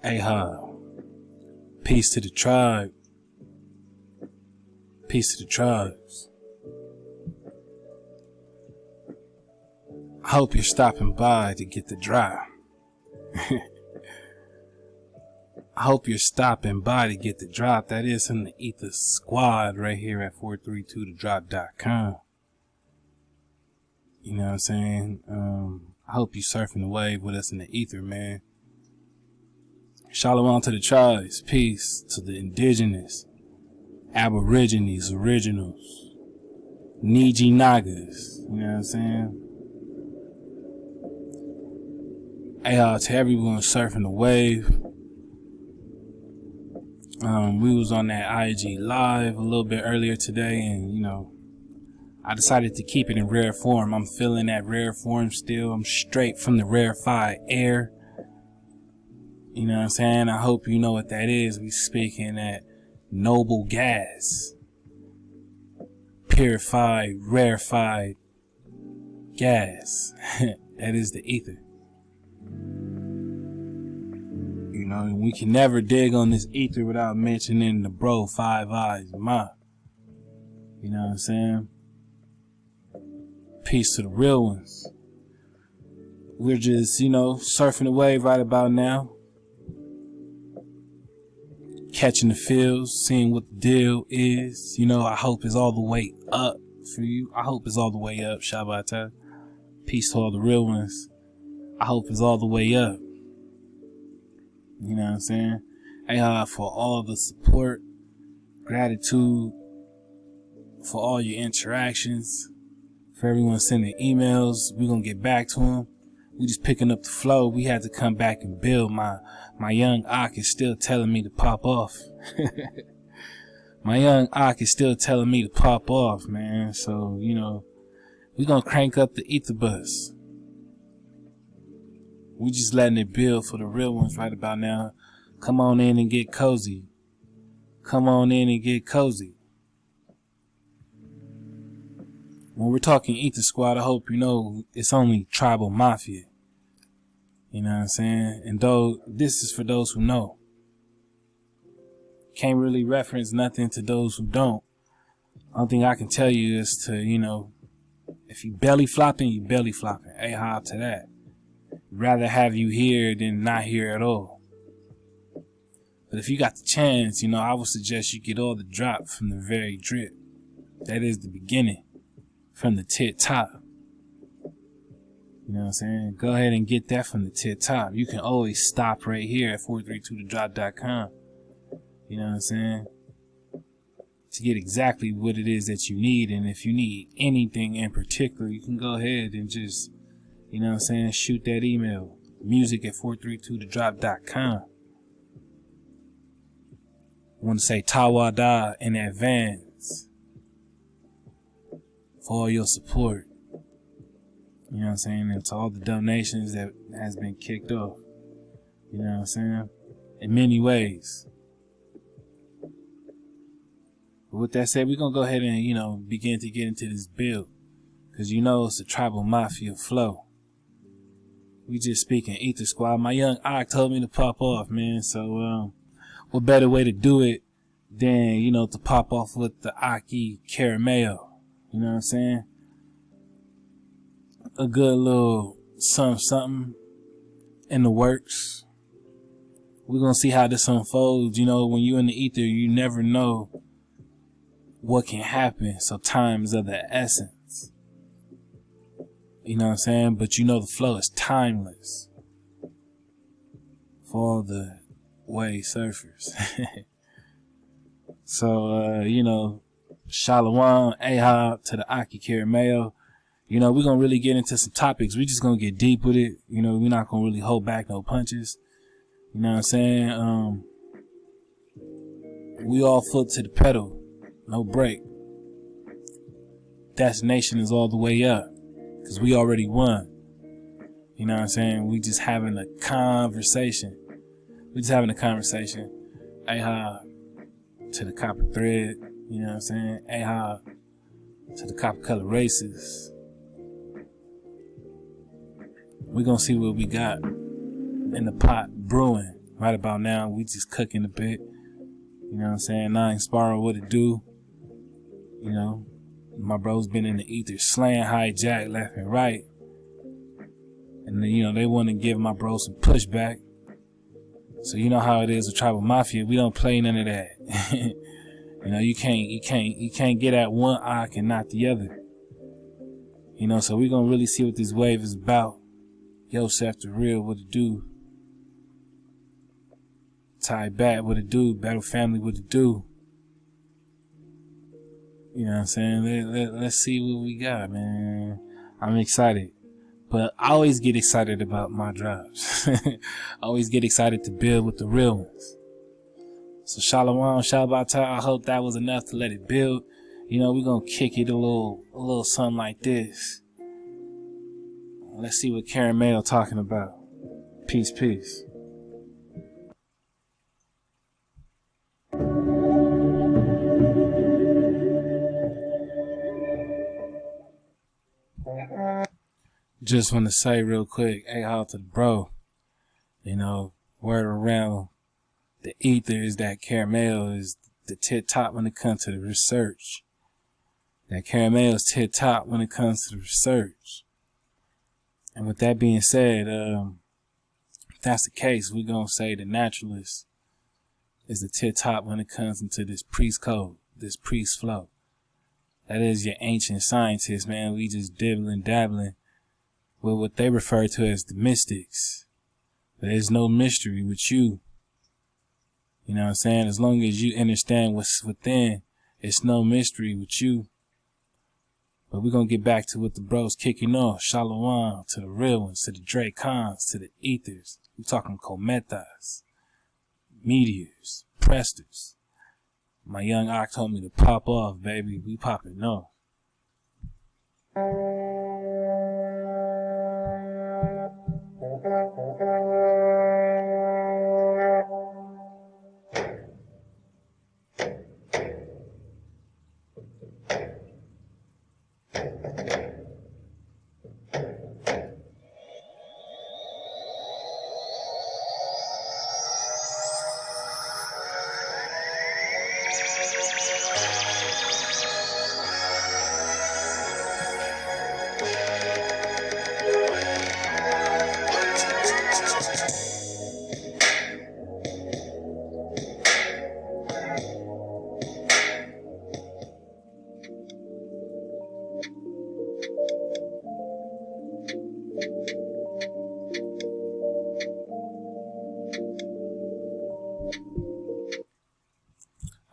Ahab. Peace to the tribe. Peace to the tribes. I hope you're stopping by to get the drop. I hope you're stopping by to get the drop. That is from the Ether Squad right here at 432thedrop.com. You know what I'm saying? I hope you surfing the wave with us in the ether, man. Shalom to the tribes. Peace to the indigenous, aborigines, originals, Niji Nagas. You know what I'm saying? Hey, to everyone surfing the wave. We was on that IG live a little bit earlier today, and you know, I decided to keep it in rare form. I'm feeling that rare form still. I'm straight from the rarefied air. You know what I'm saying? I hope you know what that is. We speaking that noble gas, purified, rarefied gas. That is the ether. You know, we can never dig on this ether without mentioning the bro 5 Eyes Ma. You know what I'm saying? Peace to the real ones. We're just, you know, surfing the wave right about now. Catching the feels, seeing what the deal is. You know, I hope it's all the way up for you. I hope it's all the way up, Shabbat. Peace to all the real ones. I hope it's all the way up. You know what I'm saying? Hey, for all the support, gratitude for all your interactions, for everyone sending emails. We're going to get back to them. We just picking up the flow. We had to come back and build. My young Ak is still telling me to pop off. My young Ak is still telling me to pop off, man. So, you know, we're going to crank up the ether bus. We just letting it build for the real ones right about now. Come on in and get cozy. Come on in and get cozy. When we're talking Ether Squad, I hope you know it's only tribal mafia. You know what I'm saying? And though this is for those who know. Can't really reference nothing to those who don't. Only thing I can tell you is to, you know, if you belly flopping, you belly flopping. Hey, hop to that. Rather have you here than not here at all. But if you got the chance, you know, I would suggest you get all the drop from the very drip. That is the beginning. From the tip top. You know what I'm saying? Go ahead and get that from the tip top. You can always stop right here at 432thedrop.com. You know what I'm saying? To get exactly what it is that you need. And if you need anything in particular, you can go ahead and just, you know what I'm saying, shoot that email. Music at 432thedrop.com. I want to say Tawada in advance for all your support. You know what I'm saying? And to all the donations that has been kicked off. You know what I'm saying? In many ways. But with that said, we're going to go ahead and, you know, begin to get into this build. Because you know it's a tribal mafia flow. We just speaking Ether Squad. My young Ak told me to pop off, man. So, what better way to do it than, you know, to pop off with the Aki Caramel. You know what I'm saying? A good little something in the works. We're going to see how this unfolds. You know, when you're in the ether, you never know what can happen. So time is of the essence. You know what I'm saying? But you know the flow is timeless. For all the wave surfers. So, you know, Shalom, Ahab to the Aki Caramel. You know, we're going to really get into some topics. We're just going to get deep with it. You know, we're not going to really hold back no punches. You know what I'm saying? We all foot to the pedal. No break. Destination is all the way up. Because we already won. You know what I'm saying? We just having a conversation. We just having a conversation. Ahab to the copper thread. You know what I'm saying? Ahab to the copper color races. We're going to see what we got in the pot brewing. Right about now, we just cooking a bit. You know what I'm saying? I ain't sparring what it do. You know, my bro's been in the ether slaying hijack left and right. And then, you know, they want to give my bro some pushback. So you know how it is with Tribal Mafia. We don't play none of that. You know, you can't get at one eye and not the other. You know, so we gonna really see what this wave is about. Yosef the real, what it do? Ty Bat, what it do? Battle Family, what it do? You know what I'm saying? Let's see what we got, man. I'm excited. But I always get excited about my drives. I always get excited to build with the real ones. So Shalom, Shabbat, I hope that was enough to let it build. You know, we're gonna kick it a little something like this. Let's see what Caramel talking about. Peace, peace. Just want to say real quick, hey, out to the bro. You know, word around the ether is that Caramel is the tip top when it comes to the research. That Caramel is tip top when it comes to the research. And with that being said, if that's the case, we're going to say the naturalist is the tip top when it comes into this priest code, this priest flow. That is your ancient scientists, man. We just dabbling with what they refer to as the mystics. There's no mystery with you. You know what I'm saying? As long as you understand what's within, it's no mystery with you. But we're going to get back to what the bros kicking off. Shalom to the real ones, to the Dracons, to the ethers. We're talking cometas, meteors, prestors. My young Ock told me to pop off, baby. We popping off.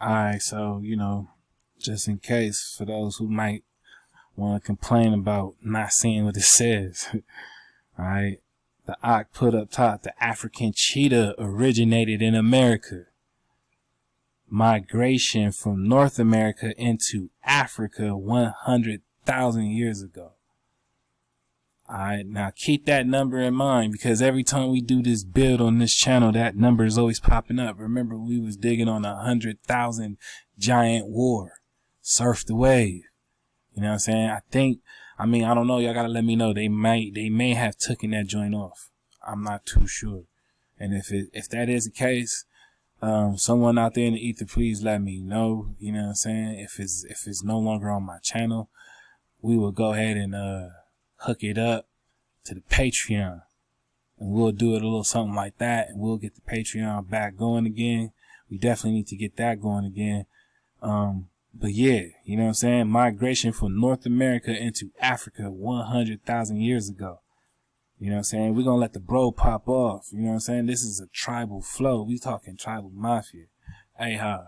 Alright, so, you know, just in case, for those who might want to complain about not seeing what it says, alright, the Ock put up top, the African cheetah originated in America. Migration from North America into Africa 100,000 years ago. Alright, now keep that number in mind, because every time we do this build on this channel, that number is always popping up. Remember, we was digging on 100,000 giant war. Surf the wave. You know what I'm saying? I don't know. Y'all gotta let me know. They may have taken that joint off. I'm not too sure. And if that is the case, someone out there in the ether, please let me know. You know what I'm saying? If it's no longer on my channel, we will go ahead and, hook it up to the Patreon, and we'll do it a little something like that, and we'll get the Patreon back going again. We definitely need to get that going again. But yeah, you know what I'm saying? Migration from North America into Africa 100,000 years ago. You know what I'm saying? We're gonna let the bro pop off. You know what I'm saying? This is a tribal flow. We talking tribal mafia. Hey, ha.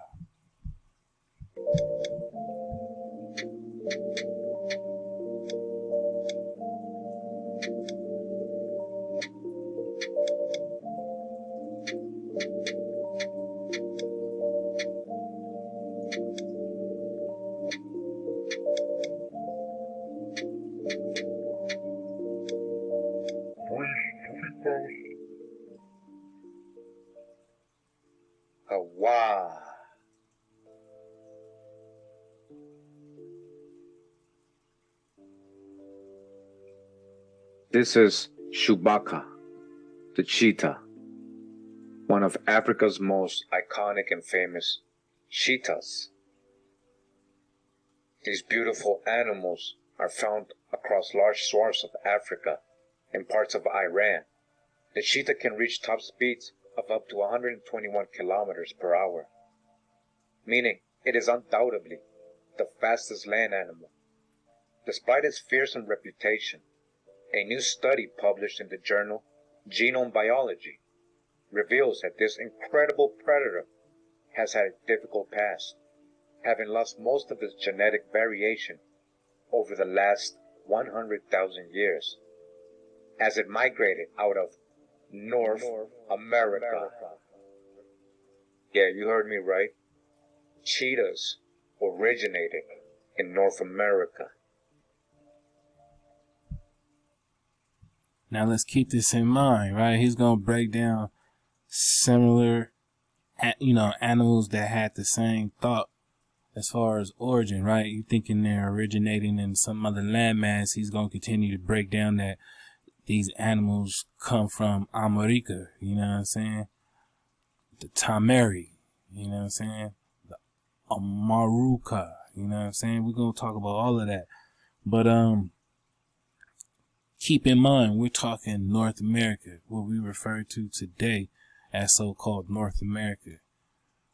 Wow. This is Chewbacca, the cheetah. one of Africa's most iconic and famous cheetahs. These beautiful animals are found across large swaths of Africa and parts of Iran. The cheetah can reach top speeds of up to 121 kilometers per hour, meaning it is undoubtedly the fastest land animal. Despite its fearsome reputation, a new study published in the journal Genome Biology reveals that this incredible predator has had a difficult past, having lost most of its genetic variation over the last 100,000 years, as it migrated out of North America. Yeah, you heard me right. Cheetahs originated in North America. Now let's keep this in mind, right? He's going to break down similar, animals that had the same thought as far as origin, right? You thinking they're originating in some other landmass. He's going to continue to break down that these animals come from America, you know what I'm saying? The Tamari, you know what I'm saying? The Amaruka, you know what I'm saying? We're going to talk about all of that. But, keep in mind, we're talking North America, what we refer to today as so-called North America.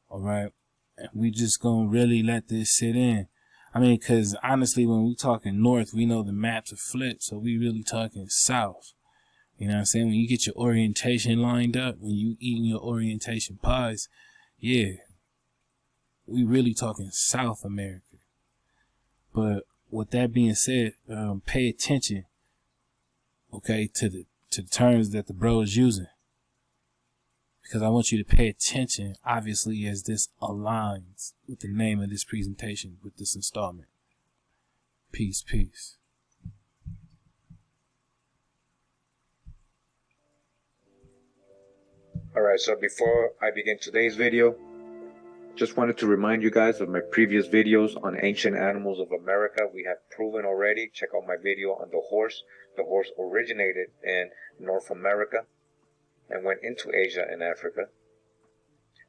All right. And we just gonna really let this sit in. I mean, cause honestly, when we talking North, we know the maps are flipped. So we really talking South. You know what I'm saying? When you get your orientation lined up, when you eating your orientation pies, yeah, we really talking South America. But with that being said, pay attention, okay, to the terms that the bro is using. Because I want you to pay attention, obviously, as this aligns with the name of this presentation, with this installment. Peace, peace. Alright, so before I begin today's video, just wanted to remind you guys of my previous videos on ancient animals of America. We have proven already. Check out my video on the horse. The horse originated in North America and went into Asia and Africa.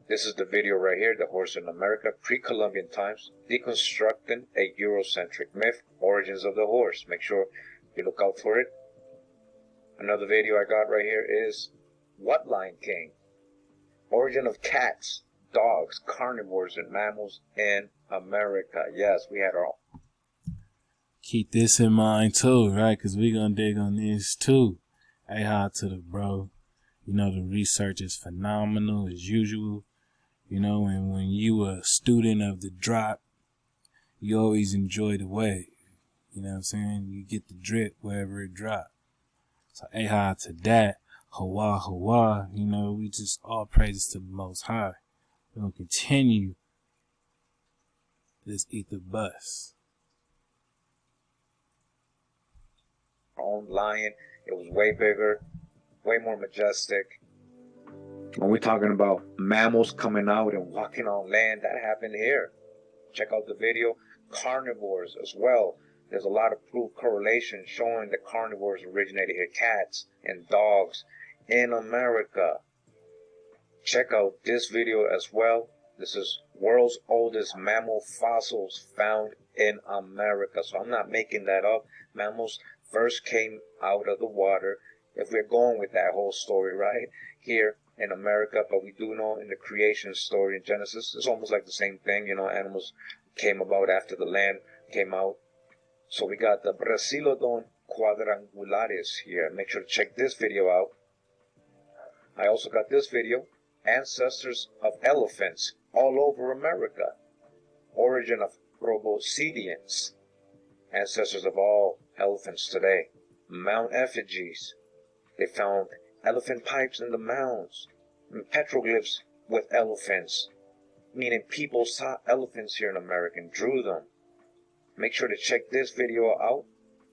This is the video right here, the horse in America, pre-Columbian times, deconstructing a Eurocentric myth, origins of the horse. Make sure you look out for it. Another video I got right here is What Lion King? Origin of cats, dogs, carnivores, and mammals in America. Yes, we had our... Keep this in mind too, right? Because we're going to dig on this too. Hey, hi to the bro. You know, the research is phenomenal as usual. You know, and when you a student of the drop, you always enjoy the wave. You know what I'm saying? You get the drip wherever it drop. So, hey, hi to that. Hawa, Hawa. You know, we just all praises to the Most High. We're going to continue this ether bus. Our own lion. It was way bigger, way more majestic. When we're talking about mammals coming out and walking on land, that happened here. Check out the video. Carnivores as well. There's a lot of proof correlation showing that carnivores originated here. Cats and dogs in America. Check out this video as well. This is world's oldest mammal fossils found in America. So I'm not making that up. Mammals first came out of the water, if we're going with that whole story, right, here in America. But we do know in the creation story in Genesis, it's almost like the same thing. You know, animals came about after the land came out. So we got the Brasilodon quadrangularis here. Make sure to check this video out. I also got this video, ancestors of elephants all over America. Origin of proboscideans, ancestors of all elephants today. Mount effigies. They found elephant pipes in the mounds, and petroglyphs with elephants, meaning people saw elephants here in America and drew them. Make sure to check this video out.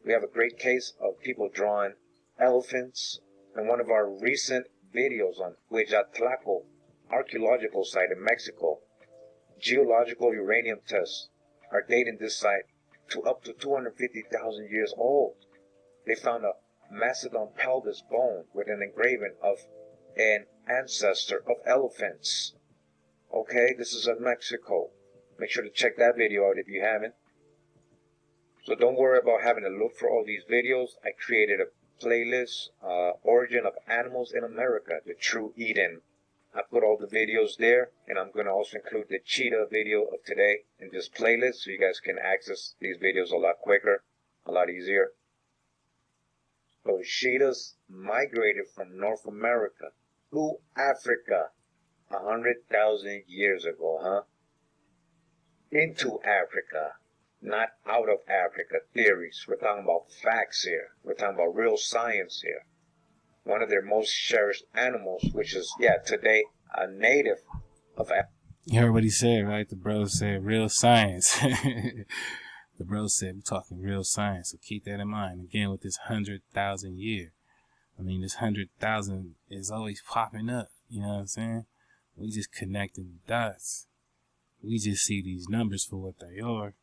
We have a great case of people drawing elephants in one of our recent videos on Huejatlaco archaeological site in Mexico. Geological uranium tests are dating this site to up to 250,000 years old. They found a Macedon pelvis bone with an engraving of an ancestor of elephants. Okay, this is in Mexico. Make sure to check that video out if you haven't. So don't worry about having to look for all these videos. I created a playlist, Origin of Animals in America, the True Eden. I put all the videos there, and I'm going to also include the cheetah video of today in this playlist so you guys can access these videos a lot quicker, a lot easier. So cheetahs migrated from North America to Africa 100,000 years ago, huh? Into Africa, not out of Africa. Theories. We're talking about facts here. We're talking about real science here. One of their most cherished animals, which is, today a native of Africa. You heard what he said, right? The bro said real science. The bro said we're talking real science, so keep that in mind. Again, with this 100,000 year. I mean, this 100,000 is always popping up. You know what I'm saying? We just connecting the dots. We just see these numbers for what they are.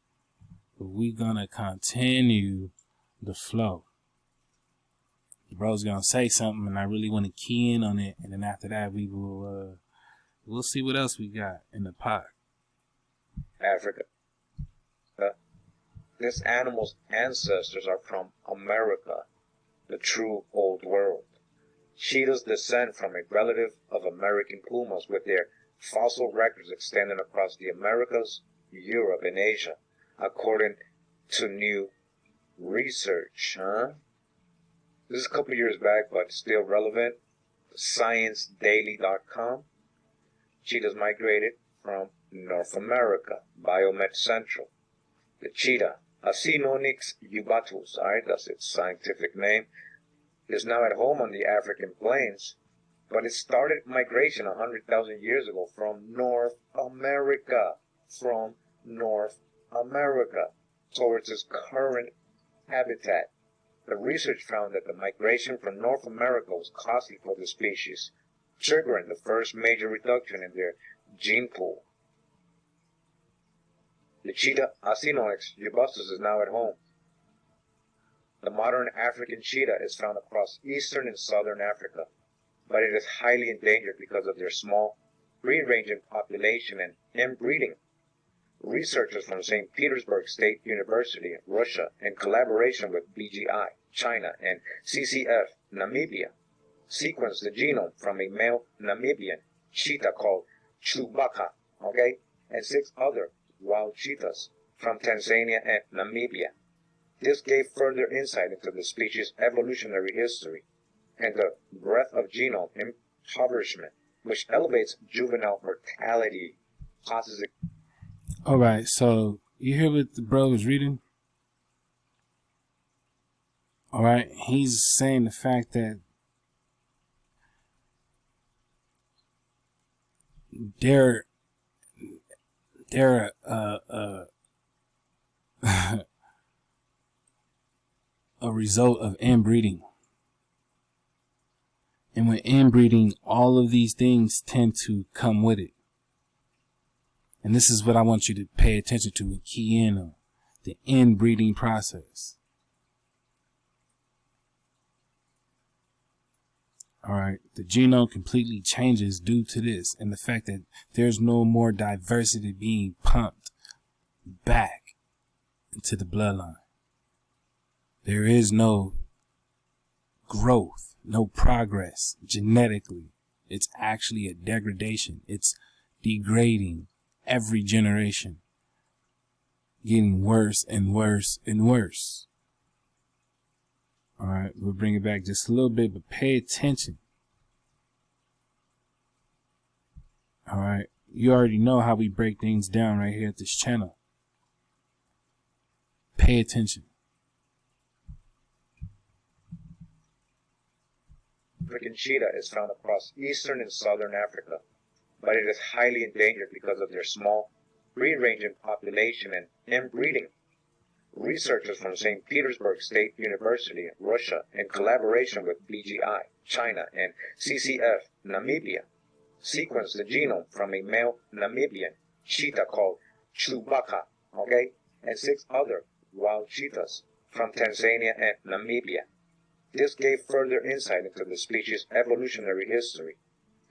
But we're going to continue the flow. The bro's going to say something, and I really want to key in on it. And then after that, we'll see what else we got in the pot. Africa. This animal's ancestors are from America, the true old world. Cheetahs descend from a relative of American pumas with their fossil records extending across the Americas, Europe, and Asia, according to new research. This is a couple years back, but still relevant. ScienceDaily.com. Cheetahs migrated from North America. Biomed Central. The cheetah, Acinonyx ubatus, alright, that's its scientific name, is now at home on the African plains, but it started migration 100,000 years ago from North America, towards its current habitat. The research found that the migration from North America was costly for the species, triggering the first major reduction in their gene pool. The cheetah, Acinonyx ubustus, is now at home. The modern African cheetah is found across eastern and southern Africa, but it is highly endangered because of their small, free-ranging population and inbreeding. Researchers from St. Petersburg State University, Russia, in collaboration with BGI, China, and CCF, Namibia, sequenced the genome from a male Namibian cheetah called Chewbacca, and 6 other wild cheetahs from Tanzania and Namibia. This gave further insight into the species' evolutionary history and the breadth of genome impoverishment, which elevates juvenile mortality, causes it. All right, so you hear what the bro was reading? All right, he's saying the fact that they're a result of inbreeding. And when inbreeding, all of these things tend to come with it. And this is what I want you to pay attention to and key in on. The inbreeding process. Alright, the genome completely changes due to this and the fact that there's no more diversity being pumped back into the bloodline. There is no growth, no progress genetically. It's actually a degradation. It's degrading every generation, getting worse and worse and worse. All right, we'll bring it back just a little bit, but pay attention. All right, you already know how we break things down right here at this channel. Pay attention. African cheetah is found across eastern and southern Africa, but it is highly endangered because of their small, free-ranging population and inbreeding. Researchers from St. Petersburg State University, Russia, in collaboration with BGI, China, and CCF, Namibia, sequenced the genome from a male Namibian cheetah called Chewbacca, and 6 other wild cheetahs from Tanzania and Namibia. This gave further insight into the species' evolutionary history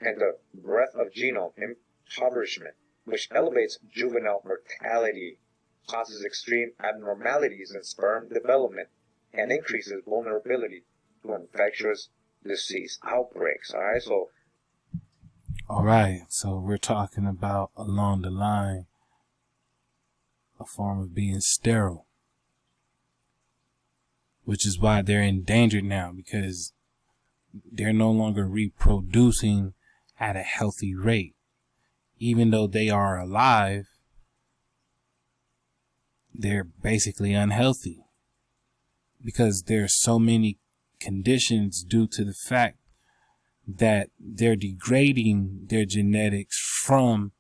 and the breadth of genome impoverishment, which elevates juvenile mortality, causes extreme abnormalities in sperm development, and increases vulnerability to infectious disease outbreaks. All right, so we're talking about along the line a form of being sterile, which is why they're endangered now, because they're no longer reproducing at a healthy rate. Even though they are alive, they're basically unhealthy because there's so many conditions due to the fact that they're degrading their genetics from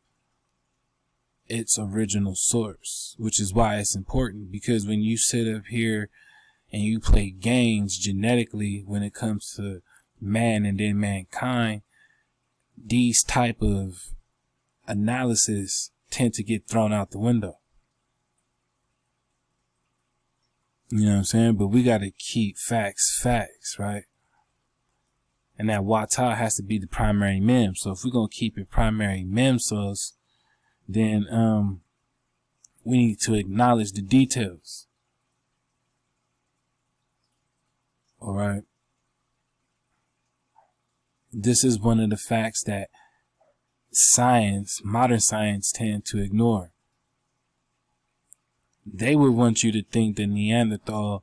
its original source, which is why it's important. Because when you sit up here and you play games genetically when it comes to man and then mankind, these type of analysis tend to get thrown out the window. You know what I'm saying? But we got to keep facts, right? And that Wata has to be the primary mem. So if we're going to keep it primary mem source, then we need to acknowledge the details. All right. This is one of the facts that modern science tend to ignore. They would want you to think that Neanderthal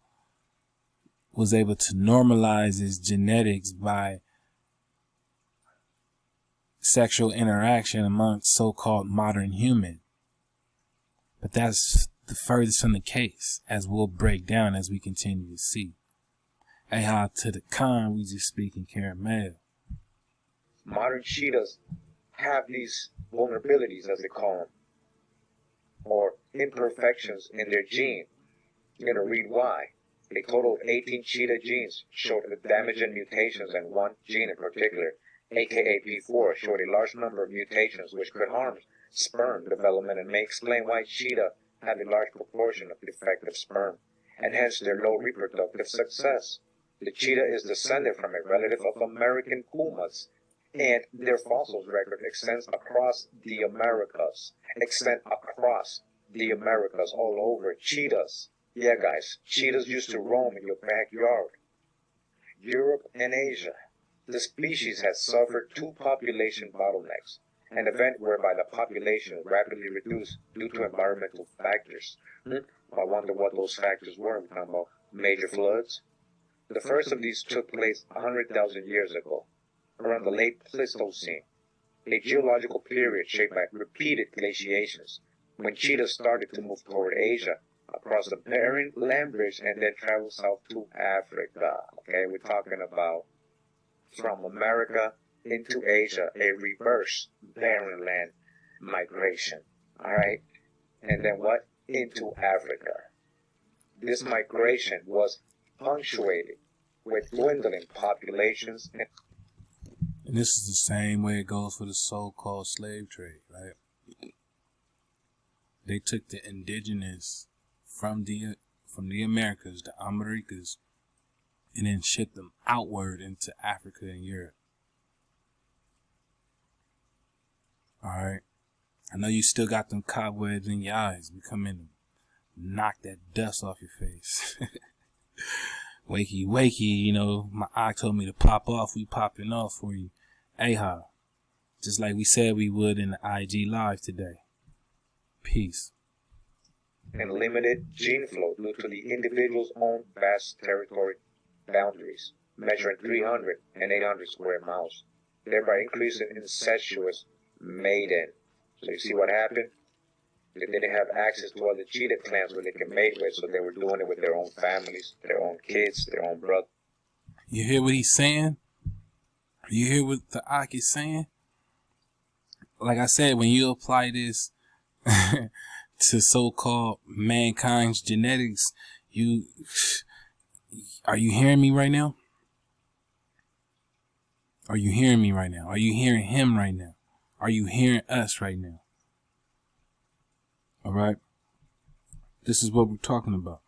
was able to normalize his genetics by sexual interaction amongst so-called modern human. But that's the furthest from the case, as we'll break down as we continue to see. To the con, we just speak in caramel. Modern cheetahs have these vulnerabilities, as they call them, or imperfections in their gene. You're going to read why. A total of 18 cheetah genes showed the damage and mutations, and one gene in particular, aka P4, showed a large number of mutations which could harm sperm development and may explain why cheetah have a large proportion of defective sperm, and hence their low reproductive success. The cheetah is descended from a relative of American pumas, and their fossils record extends across the Americas. All over. Cheetahs. Yeah, guys, cheetahs used to roam in your backyard. Europe and Asia. The species has suffered two population bottlenecks, an event whereby the population rapidly reduced due to environmental factors. I wonder what those factors were. We're talking about major floods. The first of these took place 100,000 years ago, around the late Pleistocene, a geological period shaped by repeated glaciations, when cheetahs started to move toward Asia, across the barren land bridge, and then travel south to Africa. Okay, we're talking about from America into Asia, a reverse barren land migration. All right, and then what? Into Africa. This migration was punctuated with dwindling populations. And this is the same way it goes for the so-called slave trade, right? They took the indigenous from the Americas, the Americas, and then shipped them outward into Africa and Europe. All right. I know you still got them cobwebs in your eyes. We come in and knock that dust off your face. Wakey, wakey, my eye told me to pop off. We popping off for you. Just like we said we would in the IG Live today. Peace. And limited gene flow due to the individual's own vast territory boundaries, measuring 300 and 800 square miles, thereby increasing incestuous mating. So you see what happened? They didn't have access to other cheetah clans where they could mate with, so they were doing it with their own families, their own kids, their own brother. You hear what he's saying? You hear what the Ak is saying? Like I said, when you apply this to so-called mankind's genetics, are you hearing me right now? Are you hearing me right now? Are you hearing him right now? Are you hearing us right now? All right. This is what we're talking about.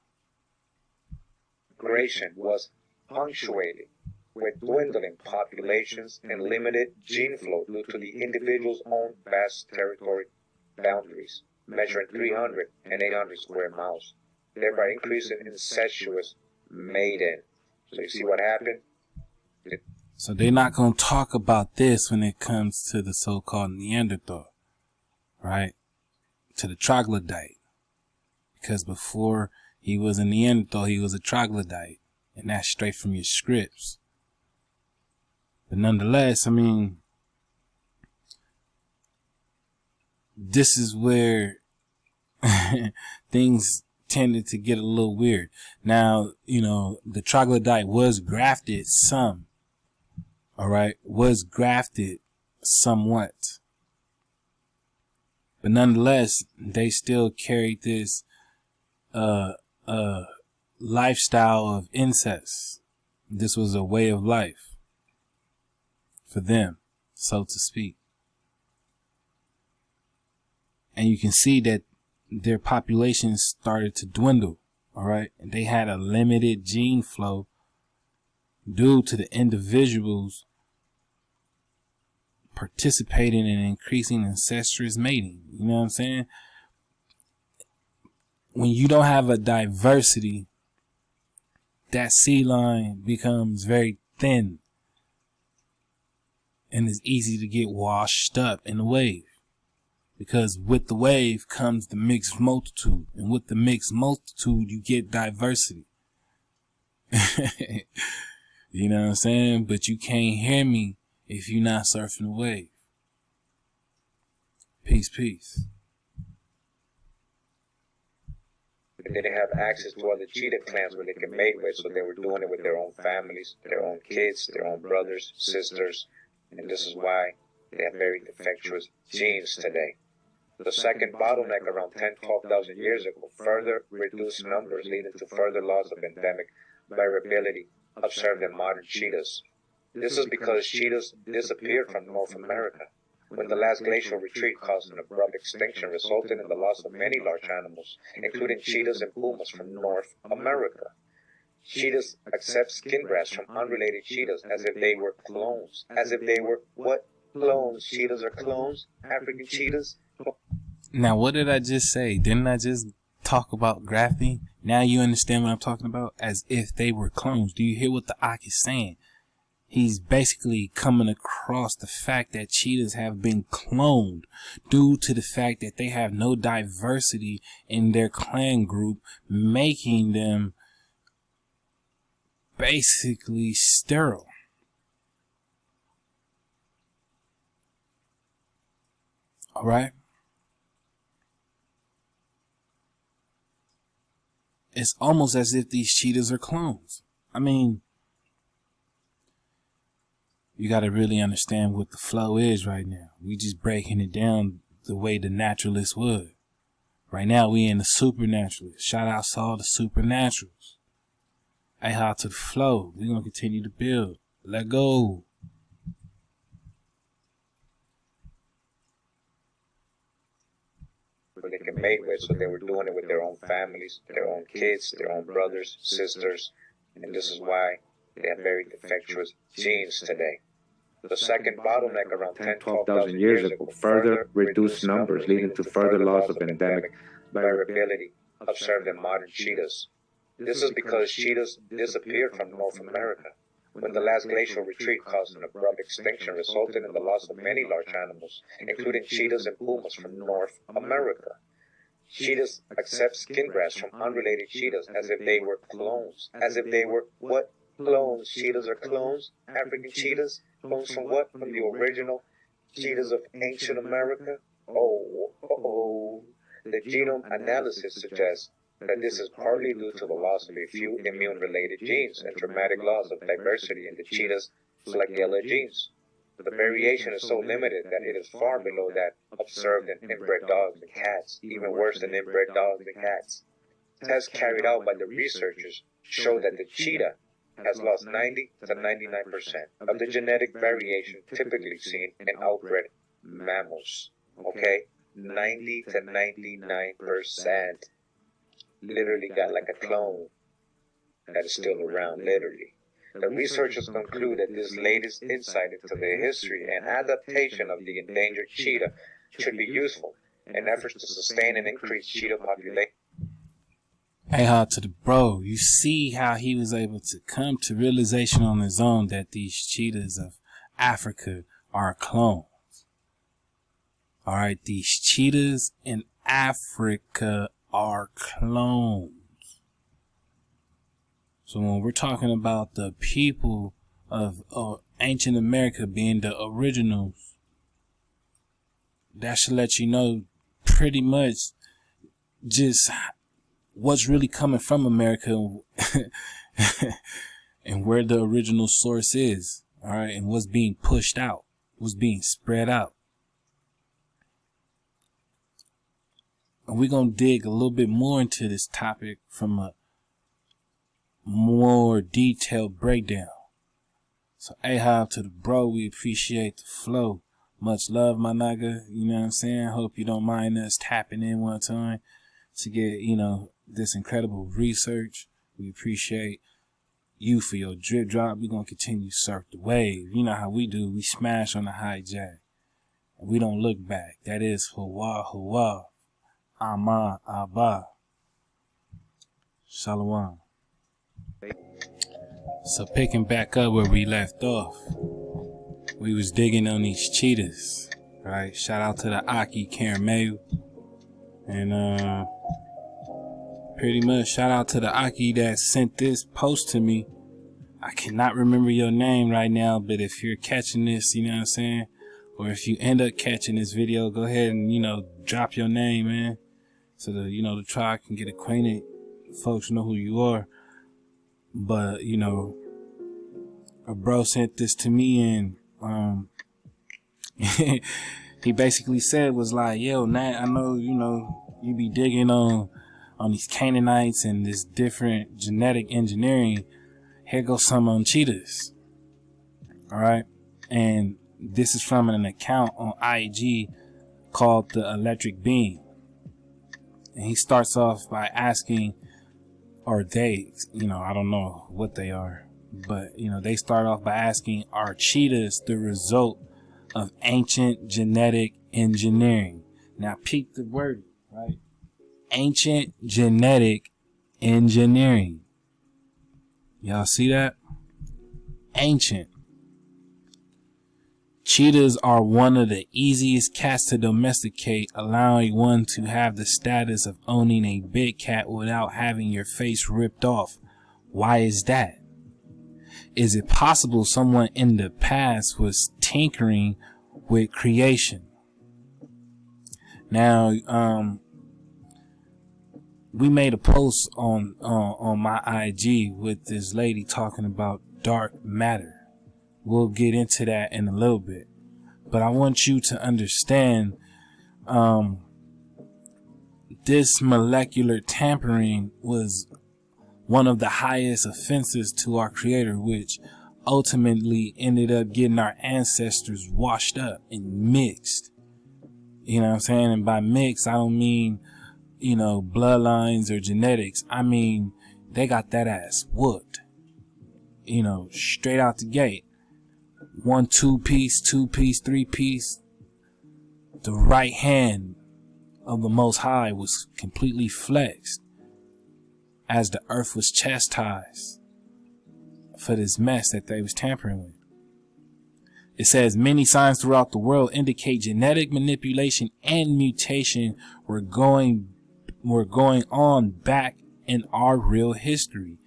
Migration was punctuated with dwindling populations and limited gene flow due to the individual's own vast territory boundaries, measuring 300 and 800 square miles, thereby increasing incestuous mating. So you see what happened? So they're not going to talk about this when it comes to the so-called Neanderthal, right? To the troglodyte. Because before he was a Neanderthal, he was a troglodyte. And that's straight from your scripts. But nonetheless, I mean, this is where things tended to get a little weird. Now, you know, the troglodyte was grafted some. All right, was grafted somewhat. But nonetheless, they still carried this lifestyle of incest. This was a way of life for them, so to speak. And you can see that their population started to dwindle. All right, and they had a limited gene flow due to the individuals participating in increasing incestuous mating. You know what I'm saying? When you don't have a diversity, that sea line becomes very thin and it's easy to get washed up in the wave. Because with the wave comes the mixed multitude, and with the mixed multitude you get diversity. You know what I'm saying? But you can't hear me if you're not surfing the wave. Peace, peace. They didn't have access to other cheetah clans where they could mate with, so they were doing it with their own families, their own kids, their own brothers, sisters, and this is why they have very defectuous genes today. The second bottleneck around 10,000-12,000 years ago further reduced numbers, leading to further loss of endemic variability observed in modern cheetahs. This is because cheetahs disappeared from North America when the last glacial retreat caused an abrupt extinction, resulting in the loss of many large animals, including cheetahs and pumas from North America. Cheetahs accept skin grafts from unrelated cheetahs as if they were clones. As if they were what? Clones. Cheetahs are clones? African cheetahs? Now, what did I just say? Didn't I just talk about grafting? Now you understand what I'm talking about? As if they were clones. Do you hear what the Ak is saying? He's basically coming across the fact that cheetahs have been cloned due to the fact that they have no diversity in their clan group, making them basically sterile. All right? It's almost as if these cheetahs are clones. I mean, you got to really understand what the flow is right now. We just breaking it down the way the naturalists would. Right now, we in the supernaturalists. Shout out to all the supernaturals. Hey, how to the flow. We're going to continue to build. Let go. They can mate with, so they were doing it with their own families, their own kids, their own brothers, sisters, and this is why they have very defectuous genes today. The second bottleneck around 10,000-12,000 years ago further reduced numbers, leading to further loss of endemic variability observed in modern cheetahs. This is because cheetahs disappeared from North America when the last glacial retreat caused an abrupt extinction, resulting in the loss of many large animals, including cheetahs and pumas from North America. Cheetahs accept skin grafts from unrelated cheetahs as if they were clones. As if they were what? Clones. Cheetahs are clones? African cheetahs? Clones from what? From the original cheetahs of ancient America? Oh. The genome analysis suggests that this is partly due to the loss of a few immune-related genes and dramatic loss of diversity in the cheetah's flagella genes. The variation is so limited that it is far below that observed in inbred dogs and cats, even worse than inbred dogs and cats. Tests carried out by the researchers show that the cheetah has lost 90 to 99% of the genetic variation typically seen in outbred mammals. Okay? 90 to 99%. Literally got like a clone that is still around, literally. The researchers conclude that this latest insight into the history and adaptation of the endangered cheetah should be useful in efforts to sustain and increase cheetah population. Hey, how to the bro, you see how he was able to come to realization on his own that these cheetahs of Africa are clones. Alright, these cheetahs in Africa are clones. So when we're talking about the people of ancient America being the originals, that should let you know pretty much just what's really coming from America and where the original source is, all right, and what's being pushed out, what's being spread out. And we're going to dig a little bit more into this topic from a more detailed breakdown. So Ahab to the bro, we appreciate the flow. Much love, my nigga. You know what I'm saying? Hope you don't mind us tapping in one time to get, you know, this incredible research. We appreciate you for your drip drop. We're going to continue to surf the wave. You know how we do. We smash on the hijack. And we don't look back. That is Hawa Hawa. Ama Abba. Shalom. So picking back up where we left off, we was digging on these cheetahs, right? Shout out to the Aki Karameu. And pretty much shout out to the Aki that sent this post to me. I cannot remember your name right now, but if you're catching this, you know what I'm saying? Or if you end up catching this video, go ahead and, you know, drop your name, man. So the, you know, the tribe can get acquainted. Folks know who you are. But, you know, a bro sent this to me and, he basically said was like, yo, Nat, I know, you know, you be digging on these Canaanites and this different genetic engineering. Here goes some on cheetahs. All right. And this is from an account on IG called The Electric Beam. And he starts off by asking, or they, you know, I don't know what they are, but, you know, they start off by asking, are cheetahs the result of ancient genetic engineering? Now, peek the word, right? Ancient genetic engineering. Y'all see that? Ancient. Cheetahs are one of the easiest cats to domesticate, allowing one to have the status of owning a big cat without having your face ripped off. Why is that? Is it possible someone in the past was tinkering with creation? Now, we made a post on my IG with this lady talking about dark matter. We'll get into that in a little bit, but I want you to understand, this molecular tampering was one of the highest offenses to our creator, which ultimately ended up getting our ancestors washed up and mixed. You know what I'm saying? And by mixed, I don't mean, you know, bloodlines or genetics. I mean, they got that ass whooped, you know, straight out the gate. 1 2-piece, 2-piece, 3-piece. The right hand of the Most High was completely flexed as the earth was chastised for this mess that they was tampering with. It says many signs throughout the world indicate genetic manipulation and mutation were going on back in our real history.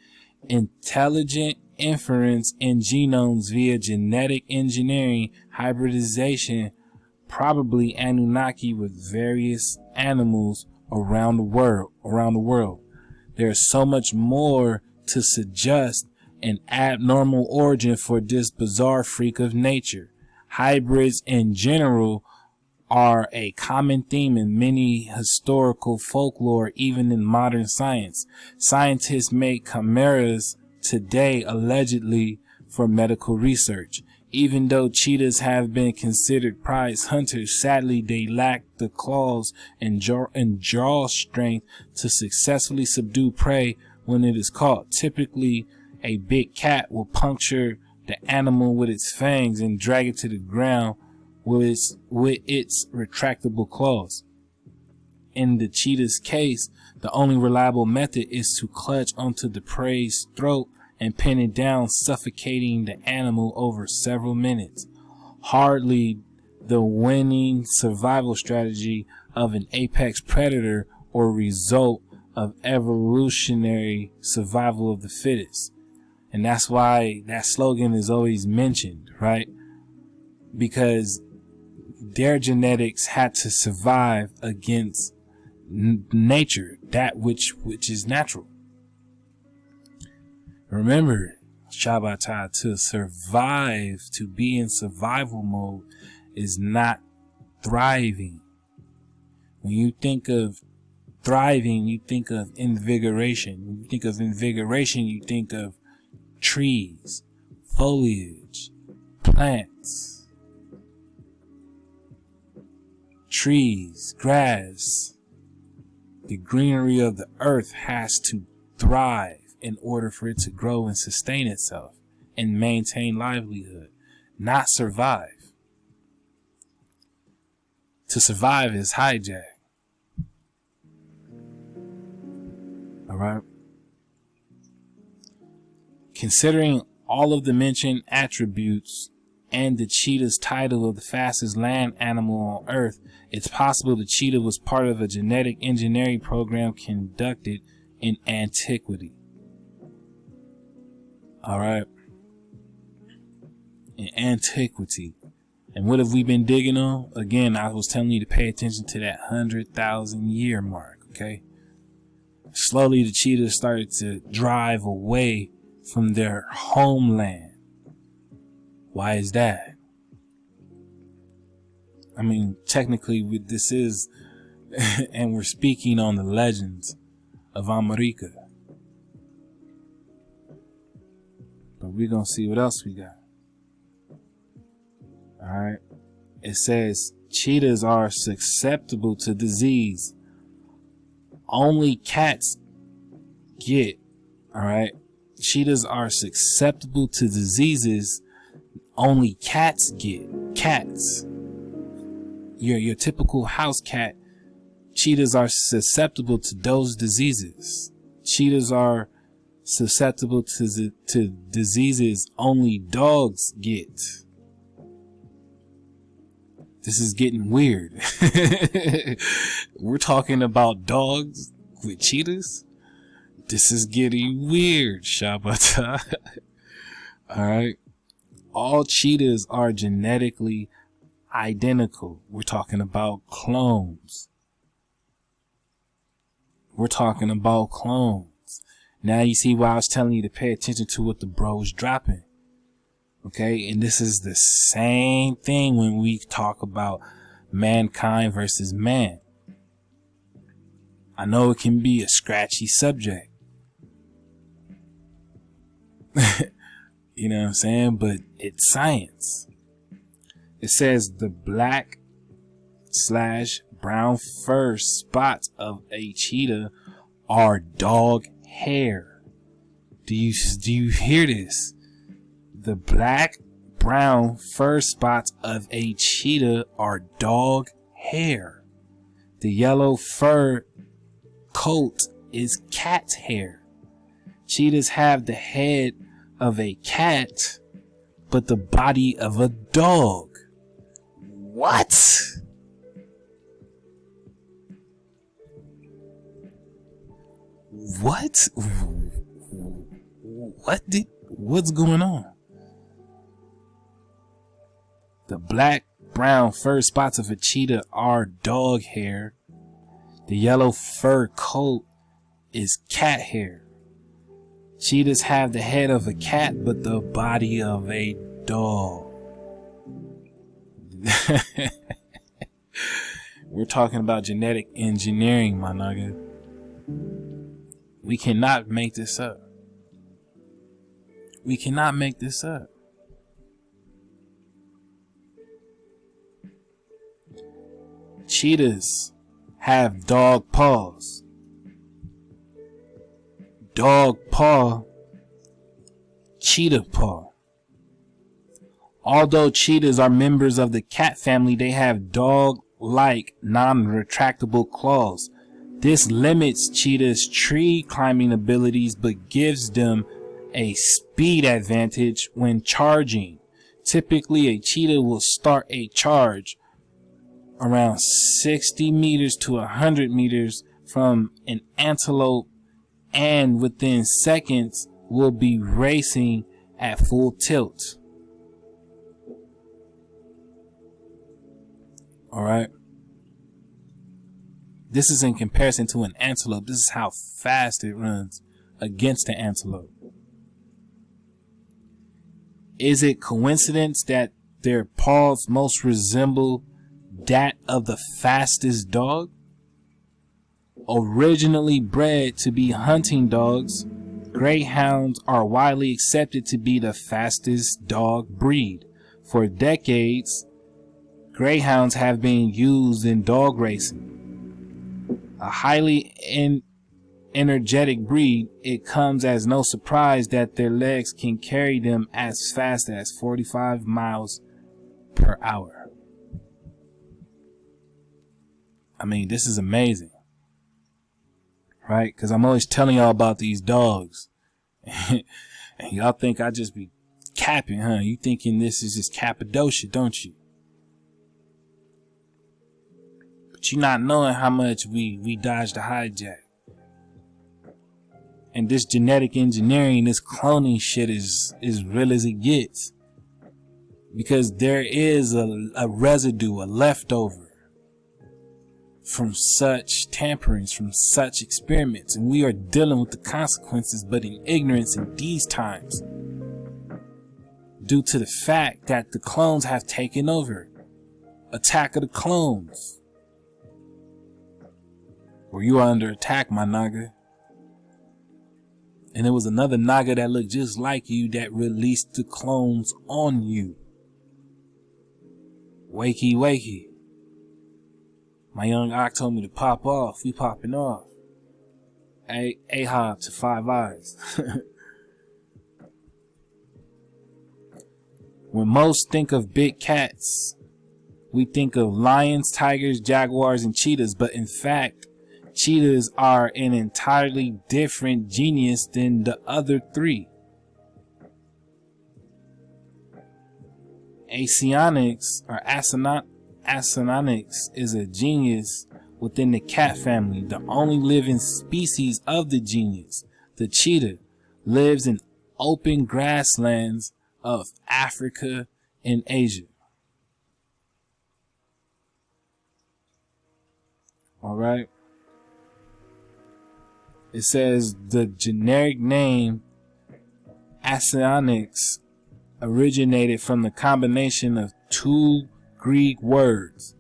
Intelligent inference in genomes via genetic engineering, hybridization, probably Anunnaki with various animals around the world. There's so much more to suggest an abnormal origin for this bizarre freak of nature. Hybrids in general are a common theme in many historical folklore, even in modern science. Scientists make chimeras today allegedly for medical research. Even though cheetahs have been considered prize hunters, sadly they lack the claws and jaw strength to successfully subdue prey when it is caught. Typically, a big cat will puncture the animal with its fangs and drag it to the ground with its retractable claws. In the cheetah's case, the only reliable method is to clutch onto the prey's throat and pin it down, suffocating the animal over several minutes. Hardly the winning survival strategy of an apex predator or result of evolutionary survival of the fittest. And that's why that slogan is always mentioned, right? Because their genetics had to survive against nature, that which is natural. Remember, Shabbatai, to survive, to be in survival mode is not thriving. When you think of thriving, you think of invigoration. When you think of invigoration, you think of trees, foliage, plants, trees, grass. The greenery of the earth has to thrive in order for it to grow and sustain itself and maintain livelihood, not survive. To survive is hijack. All right. Considering all of the mentioned attributes and the cheetah's title of the fastest land animal on Earth, it's possible the cheetah was part of a genetic engineering program conducted in Antiquity. All right. In Antiquity. And what have we been digging on? Again, I was telling you to pay attention to that 100,000 year mark, okay? Slowly, the cheetahs started to drive away from their homeland. Why is that? I mean, technically, this is, and we're speaking on the legends of America. But we're going to see what else we got. All right. It says cheetahs are susceptible to disease. Only cats get. All right. Cheetahs are susceptible to diseases. Only cats get. Cats. Your typical house cat. Cheetahs are susceptible to those diseases. Cheetahs are susceptible to diseases only dogs get. This is getting weird. We're talking about dogs with cheetahs. This is getting weird, Shabbatai. Alright. All cheetahs are genetically identical. We're talking about clones. We're talking about clones. Now you see why I was telling you to pay attention to what the bro's dropping. Okay, and this is the same thing when we talk about mankind versus man. I know it can be a scratchy subject. You know what I'm saying? But it's science. It says the black/brown fur spots of a cheetah are dog hair. Do you hear this? The black-brown fur spots of a cheetah are dog hair. The yellow fur coat is cat hair. Cheetahs have the head of a cat, but the body of a dog. What? What? What's going on? The black-brown fur spots of a cheetah are dog hair. The yellow fur coat is cat hair. Cheetahs have the head of a cat, but the body of a dog. We're talking about genetic engineering, my nigga. We cannot make this up. We cannot make this up. Cheetahs have dog paws. Dog paw cheetah paw. Although cheetahs are members of the cat family, they have dog-like, non-retractable claws. This limits cheetahs' tree climbing abilities but gives them a speed advantage when charging. Typically, a cheetah will start a charge around 60 meters to 100 meters from an antelope, and within seconds will be racing at full tilt. Alright. This is in comparison to an antelope. This is how fast it runs against the antelope. Is it coincidence that their paws most resemble that of the fastest dog? Originally bred to be hunting dogs, greyhounds are widely accepted to be the fastest dog breed. For decades, greyhounds have been used in dog racing. A highly energetic breed, it comes as no surprise that their legs can carry them as fast as 45 miles per hour. I mean, this is amazing, right? Because I'm always telling y'all about these dogs. And y'all think I just be capping, huh? You thinking this is just Cappadocia, don't you? But you not knowing how much we dodged a hijack. And this genetic engineering, this cloning shit is real as it gets. Because there is a residue, a leftover from such tamperings, from such experiments. And we are dealing with the consequences, but in ignorance in these times. Due to the fact that the clones have taken over. Attack of the clones. Or you are under attack, my naga. And there was another naga that looked just like you that released the clones on you. Wakey, wakey. My young ox told me to pop off. We popping off. Ahab to 5 eyes. When most think of big cats, we think of lions, tigers, jaguars, and cheetahs. But in fact, cheetahs are an entirely different genus than the other three. Asionics or Asonics is a genus within the cat family. The only living species of the genus, the cheetah, lives in open grasslands of Africa and Asia. All right. It says the generic name Asionics originated from the combination of two Greek words,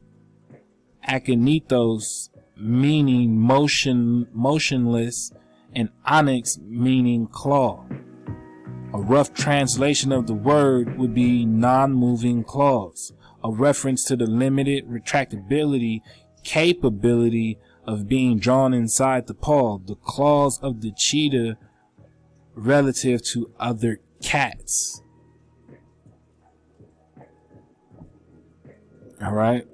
akinethos meaning motionless, and onyx meaning claw. A rough translation of the word would be non-moving claws, a reference to the limited retractability capability of being drawn inside the paw, the claws of the cheetah relative to other cats. Alright?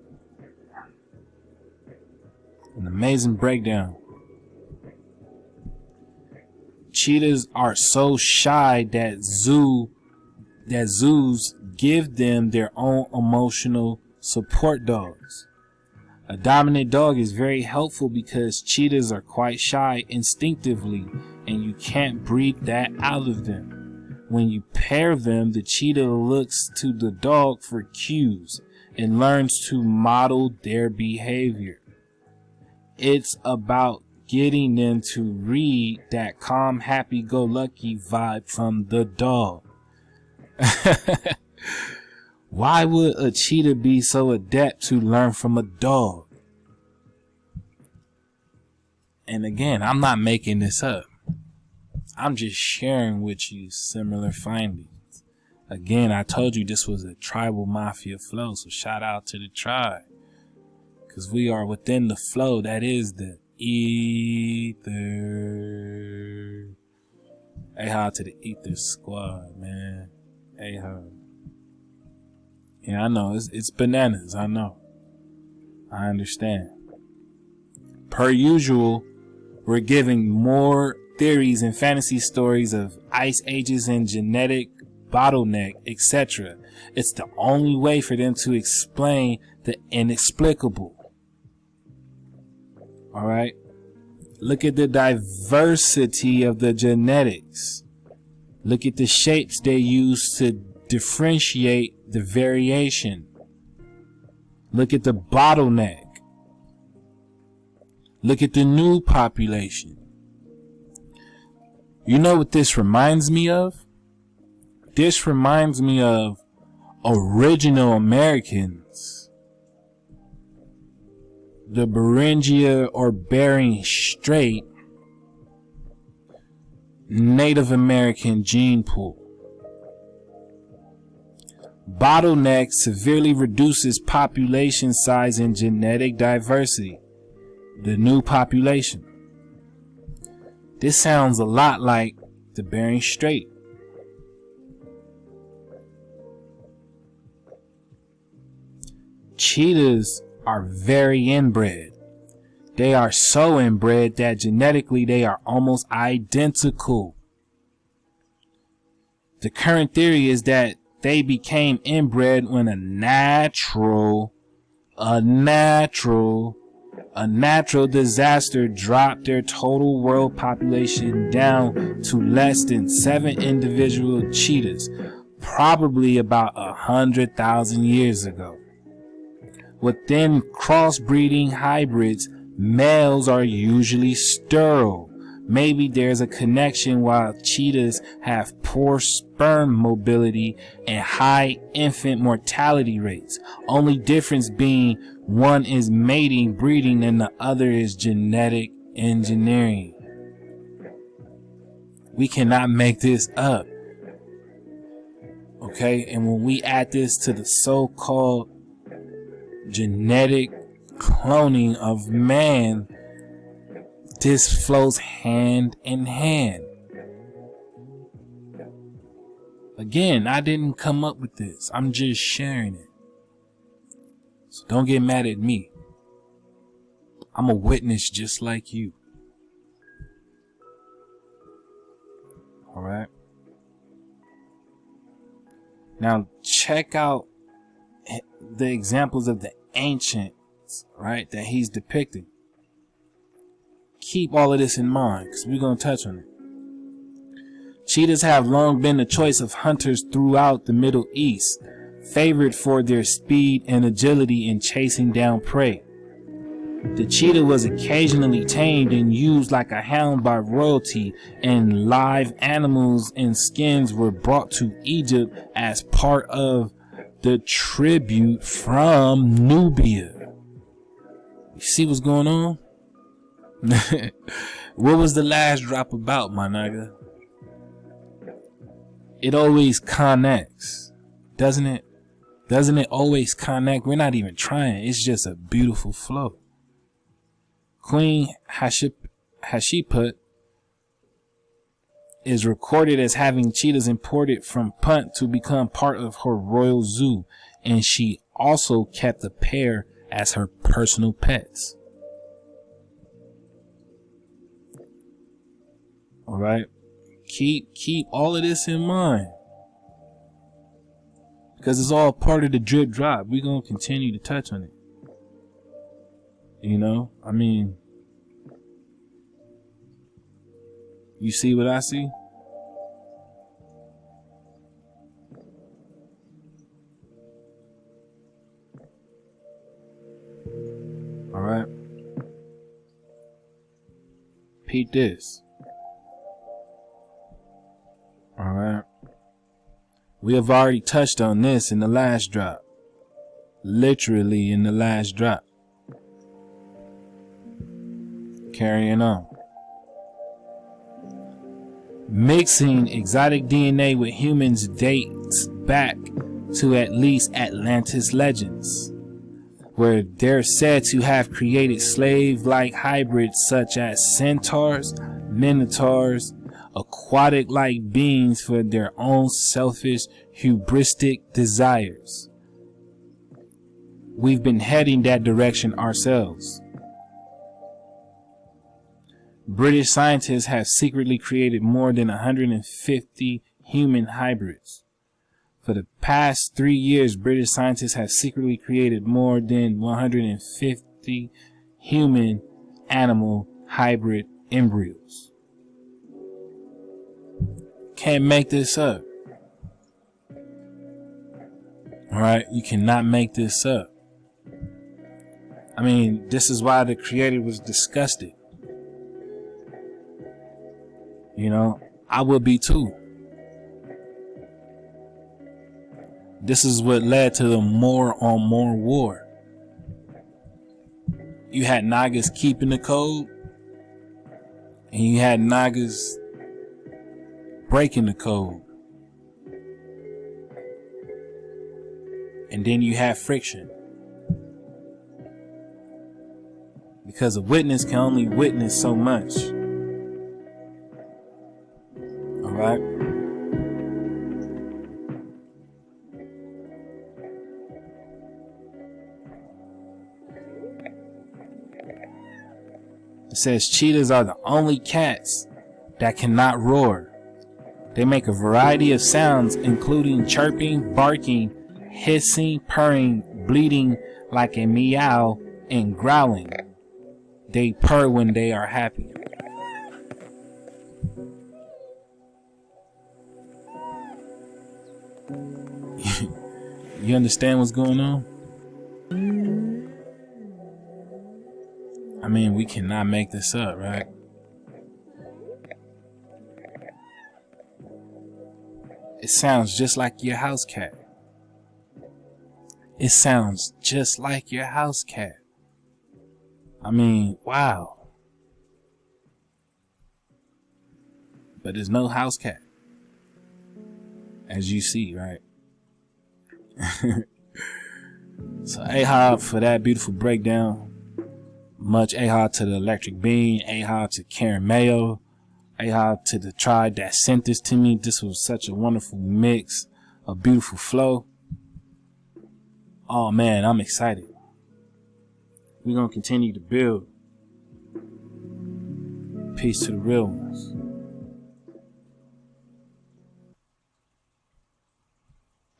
An amazing breakdown. Cheetahs are so shy that zoos give them their own emotional support dogs. A dominant dog is very helpful because cheetahs are quite shy instinctively, and you can't breed that out of them. When you pair them, the cheetah looks to the dog for cues and learns to model their behavior. It's about getting them to read that calm, happy-go-lucky vibe from the dog. Why would a cheetah be so adept to learn from a dog? And again, I'm not making this up. I'm just sharing with you similar findings. Again, I told you this was a tribal mafia flow, so shout out to the tribe. Because we are within the flow that is the ether. A-How to the Ether Squad, man. A-How. Yeah, I know. It's bananas. I know. I understand. Per usual, we're giving more theories and fantasy stories of ice ages and genetic bottleneck, etc. It's the only way for them to explain the inexplicable. Alright? Look at the diversity of the genetics. Look at the shapes they use to differentiate the variation. Look at the bottleneck. Look at the new population. You know what this reminds me of? This reminds me of original Americans. The Beringia or Bering Strait Native American gene pool. Bottleneck severely reduces population size and genetic diversity. The new population. This sounds a lot like the Bering Strait. Cheetahs are very inbred. They are so inbred that genetically they are almost identical. The current theory is that they became inbred when a natural disaster dropped their total world population down to less than 7 individual cheetahs, probably about 100,000 years ago. Within crossbreeding hybrids, males are usually sterile. Maybe there's a connection while cheetahs have poor sperm mobility and high infant mortality rates. Only difference being one is mating, breeding, and the other is genetic engineering. We cannot make this up. Okay, and when we add this to the so-called genetic cloning of man, this flows hand in hand. Again, I didn't come up with this. I'm just sharing it. So don't get mad at me. I'm a witness just like you. Alright? Now check out the examples of the ancients, right, that he's depicting. Keep all of this in mind, because we're going to touch on it. Cheetahs have long been the choice of hunters throughout the Middle East, favored for their speed and agility in chasing down prey. The cheetah was occasionally tamed and used like a hound by royalty, and live animals and skins were brought to Egypt as part of the tribute from Nubia. You see what's going on? What was the last drop about, my nigga? It always connects, doesn't it? Doesn't it always connect? We're not even trying. It's just a beautiful flow. Queen Hatshepsut is recorded as having cheetahs imported from Punt to become part of her royal zoo, and she also kept a pair as her personal pets. All right, keep all of this in mind, because it's all part of the drip drop. We're gonna continue to touch on it. You know, I mean, you see what I see? All right. Peep this. All right. We have already touched on this in the last drop. Literally in the last drop. Carrying on. Mixing exotic DNA with humans dates back to at least Atlantis legends, where they're said to have created slave-like hybrids such as centaurs, minotaurs, aquatic-like beings for their own selfish, hubristic desires. We've been heading that direction ourselves. British scientists have secretly created more than 150 human hybrids. For the past 3 years, British scientists have secretly created more than 150 human animal hybrid embryos. Can't make this up. Alright, you cannot make this up. I mean, this is why the creator was disgusted. You know, I would be too. This is what led to the more on more war. You had Nagas keeping the code, and you had Nagas breaking the code. And then you have friction. Because a witness can only witness so much. Alright? It says cheetahs are the only cats that cannot roar. They make a variety of sounds, including chirping, barking, hissing, purring, bleating like a meow, and growling. They purr when they are happy. You understand what's going on? I mean, we cannot make this up, right? It sounds just like your house cat. It sounds just like your house cat. I mean, wow. But there's no house cat. As you see, right? So Ahab for that beautiful breakdown. Much Ahab to the Electric Bean. Ahab to Karen Mayo. Ahab to the tribe that sent this to me. This was such a wonderful mix. A beautiful flow. Oh man, I'm excited. We're going to continue to build. Peace to the real ones.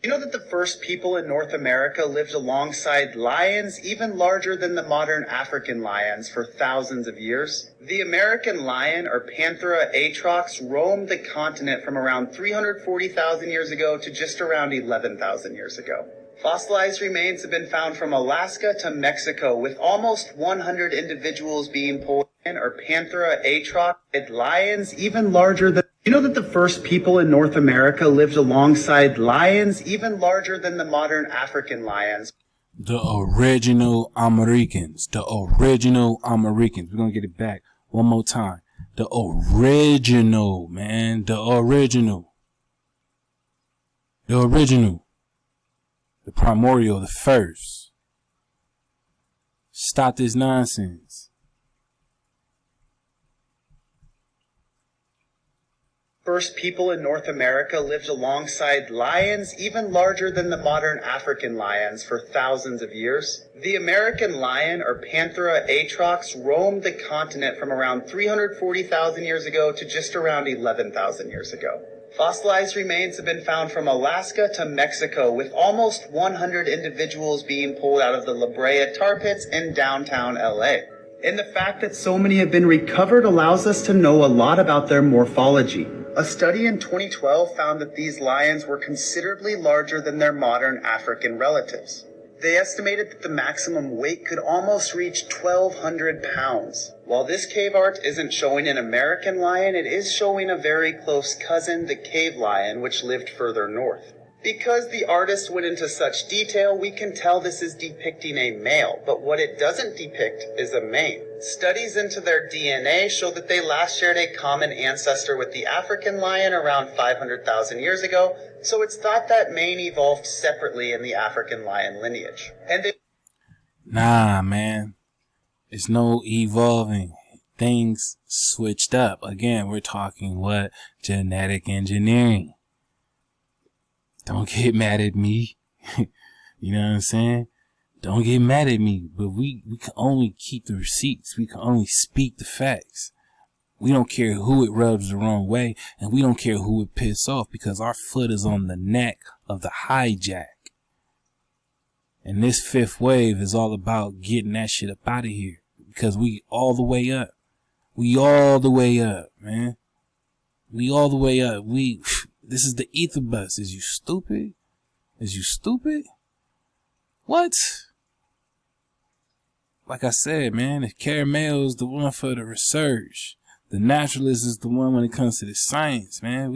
You know that the first people in North America lived alongside lions even larger than the modern African lions for thousands of years? The American lion, or Panthera atrox, roamed the continent from around 340,000 years ago to just around 11,000 years ago. Fossilized remains have been found from Alaska to Mexico, with almost 100 individuals being pulled in, or Panthera atrox, lions even larger than... You know that the first people in North America lived alongside lions even larger than the modern African lions? The original Americans. The original Americans. We're going to get it back one more time. The original, man. The original. The original. The primordial, the first. Stop this nonsense. First people in North America lived alongside lions even larger than the modern African lions for thousands of years. The American lion, or Panthera atrox, roamed the continent from around 340,000 years ago to just around 11,000 years ago. Fossilized remains have been found from Alaska to Mexico, with almost 100 individuals being pulled out of the La Brea tar pits in downtown LA. And the fact that so many have been recovered allows us to know a lot about their morphology. A study in 2012 found that these lions were considerably larger than their modern African relatives. They estimated that the maximum weight could almost reach 1,200 pounds. While this cave art isn't showing an American lion, it is showing a very close cousin, the cave lion, which lived further north. Because the artist went into such detail, we can tell this is depicting a male, but what it doesn't depict is a mane. Studies into their DNA show that they last shared a common ancestor with the African lion around 500,000 years ago, so it's thought that mane evolved separately in the African lion lineage. Nah, man. It's no evolving. things switched up. Again, we're talking what? Genetic engineering. Don't get mad at me. You know what I'm saying? Don't get mad at me. But we can only keep the receipts. We can only speak the facts. We don't care who it rubs the wrong way, and we don't care who it pisses off, because our foot is on the neck of the hijack. And this fifth wave is all about getting that shit up out of here, because we all the way up. We all the way up, man. We all the way up. This is the ether bus. Is you stupid? Is you stupid? What? Like I said, man, the caramel is the one for the research. The naturalist is the one when it comes to the science, man.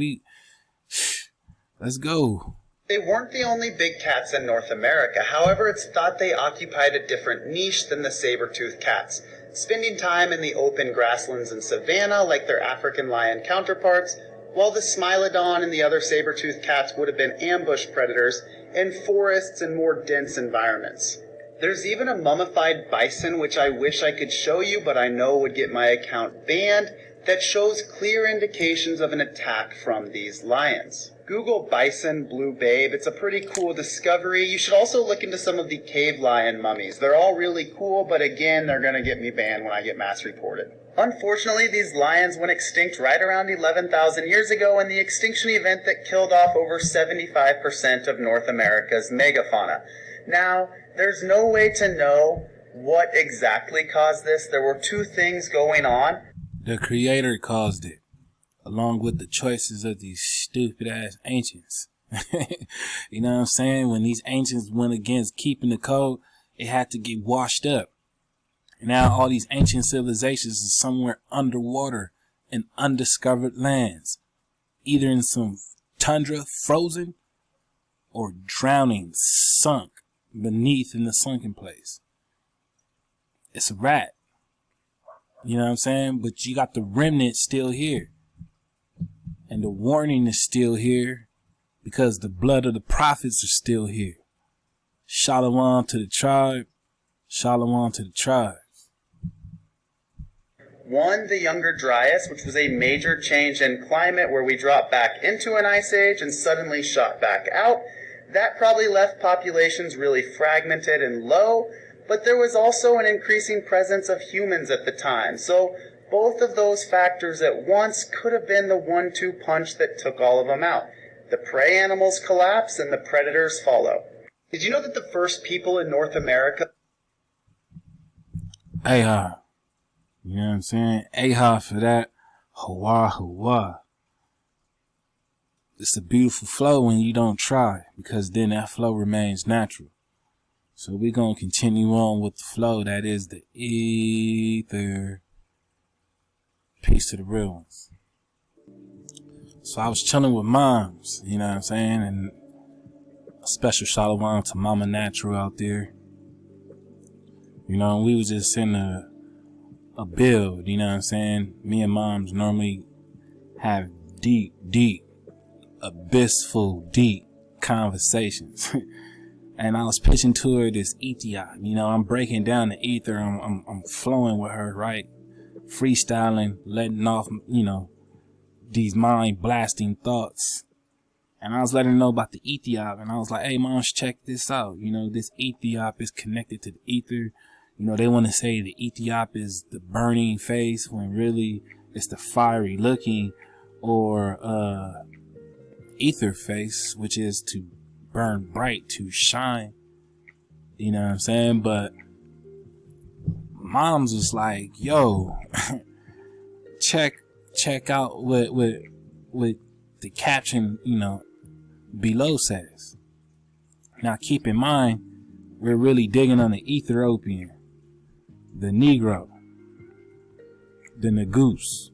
Let's go. They weren't the only big cats in North America. However, it's thought they occupied a different niche than the saber-toothed cats, spending time in the open grasslands and savanna like their African lion counterparts, while the Smilodon and the other saber-toothed cats would have been ambush predators in forests and more dense environments. There's even a mummified bison, which I wish I could show you, but I know would get my account banned, that shows clear indications of an attack from these lions. Google bison blue babe. It's a pretty cool discovery. You should also look into some of the cave lion mummies. They're all really cool, but again, they're going to get me banned when I get mass reported. Unfortunately, these lions went extinct right around 11,000 years ago in the extinction event that killed off over 75% of North America's megafauna. Now, there's no way to know what exactly caused this. There were two things going on. The creator caused it, along with the choices of these stupid ass ancients. You know what I'm saying? When these ancients went against keeping the code, it had to get washed up. And now all these ancient civilizations are somewhere underwater in undiscovered lands, either in some tundra, frozen, or drowning, sunk beneath in the sunken place. It's a wrap. You know what I'm saying? But you got the remnant still here. And the warning is still here, because the blood of the prophets are still here. Shalom to the tribe. Shalom to the tribe. One, the Younger Dryas, which was a major change in climate where we dropped back into an ice age and suddenly shot back out. That probably left populations really fragmented and low, but there was also an increasing presence of humans at the time. So both of those factors at once could have been the 1-2 punch that took all of them out. The prey animals collapse and the predators follow. Did you know that the first people in North America... Aha. You know what I'm saying? Aha for that. Hawa, hawa. It's a beautiful flow when you don't try, because then that flow remains natural. So we're going to continue on with the flow that is the ether. Peace to the real ones. So I was chilling with moms, you know what I'm saying? And a special shalom to Mama Natural out there. You know, we was just in a build, you know what I'm saying? Me and moms normally have deep, abyssful, deep conversations. And I was pitching to her this Ethiopian. You know, I'm breaking down the ether. I'm flowing with her, right? Freestyling, letting off, you know, these mind blasting thoughts. And I was letting her know about the Ethiopian. And I was like, hey, moms, check this out. You know, this Ethiopian is connected to the ether. You know, they want to say the Ethiopian is the burning face when really it's the fiery looking, or ether face, which is to burn bright, to shine. You know what I'm saying? But moms was like, yo, check out what the caption, you know, below says. Now keep in mind, we're really digging on the Ethiopian, the Negro, the Negus,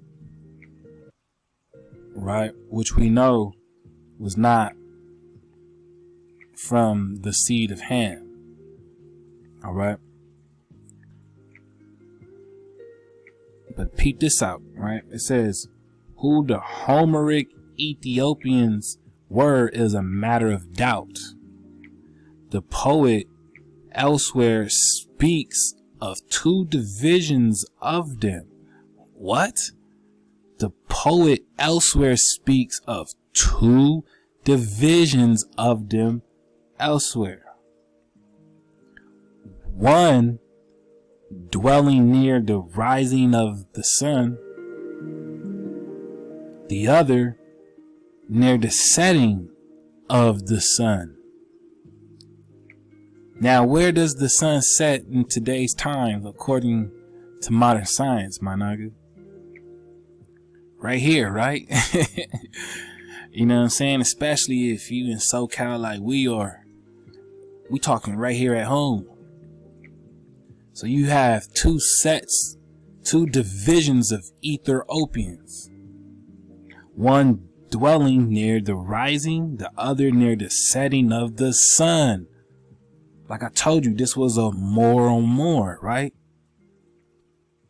right? Which we know was not from the seed of Ham. All right. But peep this out, right? It says, who the Homeric Ethiopians were is a matter of doubt. The poet elsewhere speaks of two divisions of them. What? The poet elsewhere speaks of 2 divisions of them elsewhere. One dwelling near the rising of the sun, the other near the setting of the sun. Now, where does the sun set in today's time, according to modern science, my nigga? Right here, right? You know what I'm saying? Especially if you in SoCal like we are. We talking right here at home. So you have 2 sets, 2 divisions of Ethiopians. One dwelling near the rising, the other near the setting of the sun. Like I told you, this was a more on more, right?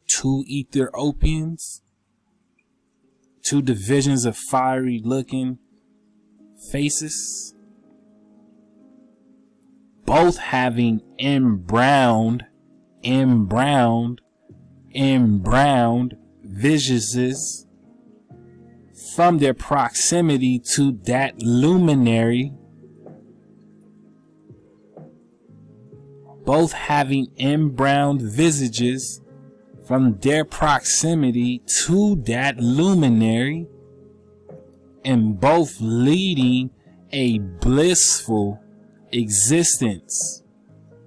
2 Ethiopians, 2 divisions of fiery looking faces, both having embrowned visages from their proximity to that luminary. Both having embrowned visages from their proximity to that luminary, and both leading a blissful existence,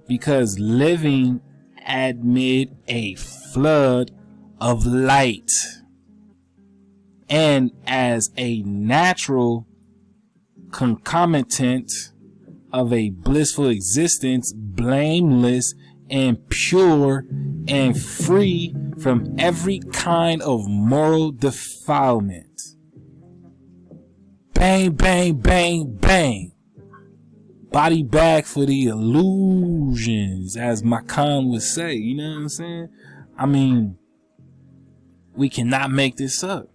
because living amid a flood of light, and as a natural concomitant of a blissful existence, blameless and pure and free from every kind of moral defilement. Bang, bang, bang, bang. Body bag for the illusions, as Makan would say. You know what I'm saying? I mean, we cannot make this up.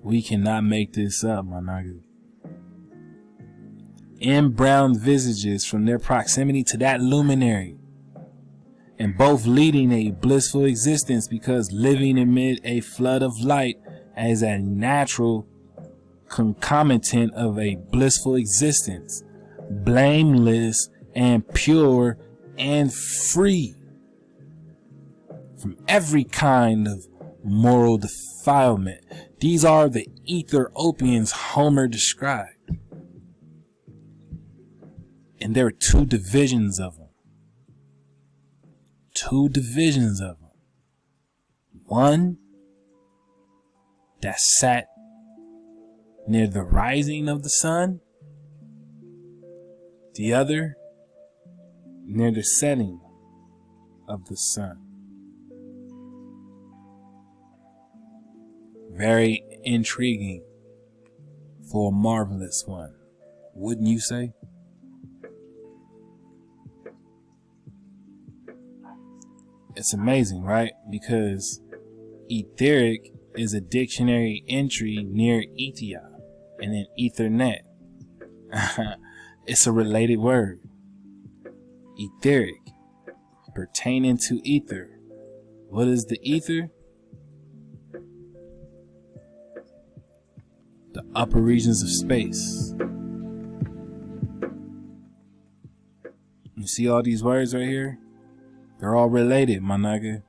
We cannot make this up, my nigga. Embrowned visages from their proximity to that luminary, and both leading a blissful existence, because living amid a flood of light as a natural concomitant of a blissful existence, blameless and pure and free from every kind of moral defilement. These are the Ethiopians Homer described. And there are 2 divisions of them. 2 divisions of them. One that sat near the rising of the sun. The other near the setting of the sun. Very intriguing for a marvelous one, wouldn't you say? It's amazing, right? Because etheric is a dictionary entry near Ethiopia and then Ethernet. It's a related word. Etheric, pertaining to ether. What is the ether? The upper regions of space. You see all these words right here? They're all related, my nigga.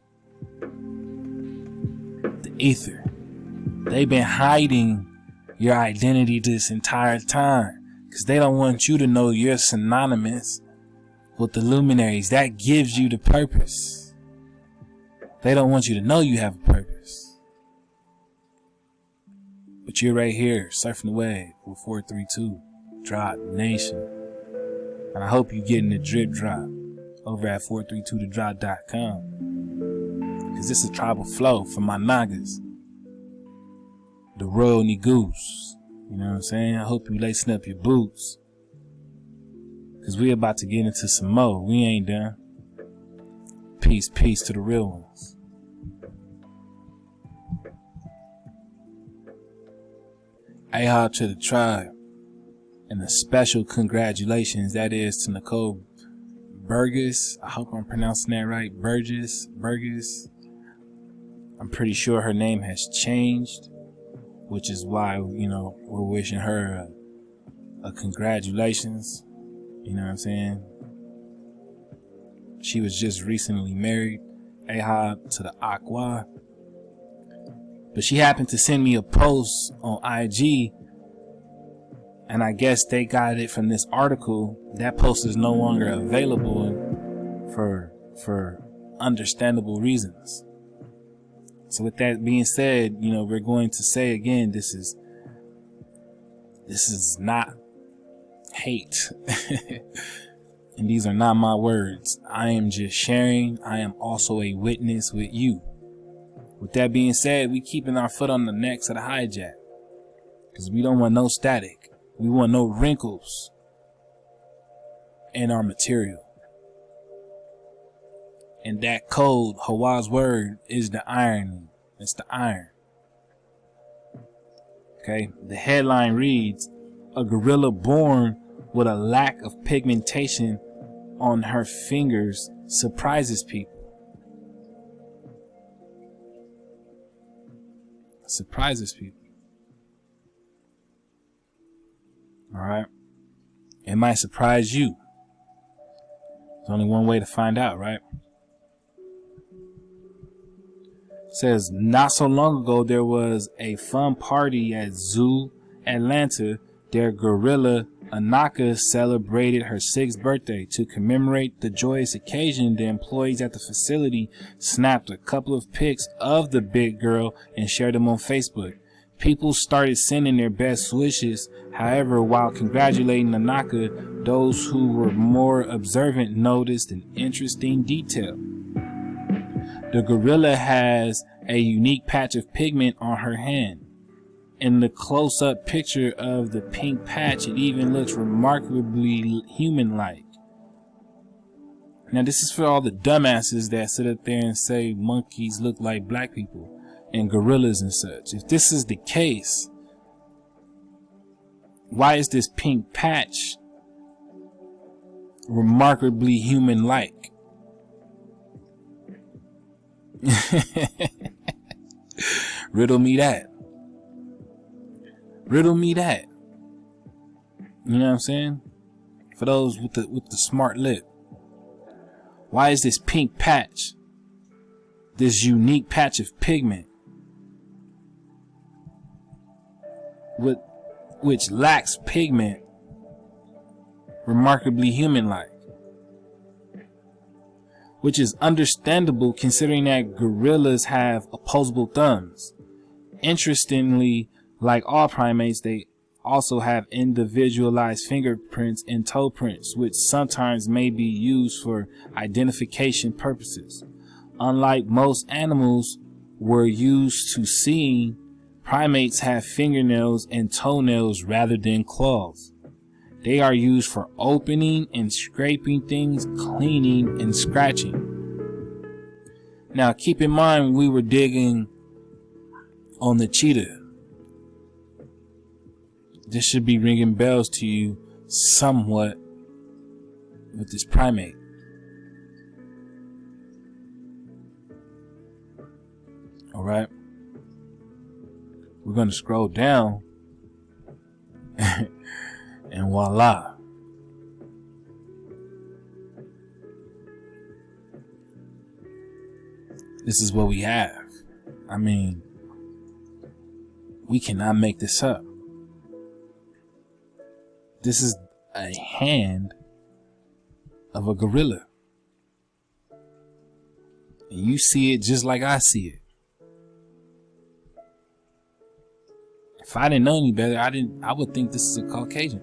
The ether. They've been hiding your identity this entire time, because they don't want you to know you're synonymous with the luminaries. That gives you the purpose. They don't want you to know you have a purpose. But you're right here, surfing the wave with 432 Drop Nation. And I hope you're getting the drip drop over at 432thedrop.com. Because this is a tribal flow for my Nagas. The Royal Negoose. You know what I'm saying? I hope you lacing up your boots. Because we about to get into some more. We ain't done. Peace, peace to the real ones. Ahab to the tribe. And a special congratulations, that is to Nicole Burgess. I hope I'm pronouncing that right. Burgess. I'm pretty sure her name has changed, which is why, we're wishing her a congratulations. You know what I'm saying? She was just recently married, Ahab to the Aqua. But she happened to send me a post on IG, and I guess they got it from this article. That post is no longer available for understandable reasons. So with that being said, we're going to say again, this is not hate. And these are not my words. I am just sharing. I am also a witness with you. With that being said, we keeping our foot on the necks of the hijack, because we don't want no static. We want no wrinkles in our material. And that code, Hawa's word, is the irony. It's the iron. Okay. The headline reads, a gorilla born with a lack of pigmentation on her fingers surprises people. Surprises people. All right. It might surprise you. There's only one way to find out, right? It says, not so long ago, there was a fun party at Zoo Atlanta. Their gorilla Anaka celebrated her 6th birthday. To commemorate the joyous occasion, the employees at the facility snapped a couple of pics of the big girl and shared them on Facebook. People started sending their best wishes. However, while congratulating Anaka, those who were more observant noticed an interesting detail. The gorilla has a unique patch of pigment on her hand. In the close-up picture of the pink patch, it even looks remarkably human-like. Now, this is for all the dumbasses that sit up there and say monkeys look like black people and gorillas and such. If this is the case, why is this pink patch remarkably human-like? Riddle me that. Riddle me that. You know what I'm saying? For those with the smart lip. Why is this pink patch, this unique patch of pigment, which lacks pigment, remarkably human-like? Which is understandable considering that gorillas have opposable thumbs. Interestingly, like all primates, they also have individualized fingerprints and toe prints, which sometimes may be used for identification purposes. Unlike most animals we're used to seeing, primates have fingernails and toenails rather than claws. They are used for opening and scraping things, cleaning and scratching. Now, keep in mind, we were digging on the cheetah. This should be ringing bells to you somewhat with this primate. All right. We're going to scroll down and voila. This is what we have. I mean, we cannot make this up. This is a hand of a gorilla. And you see it just like I see it. If I didn't know any better, I would think this is a Caucasian.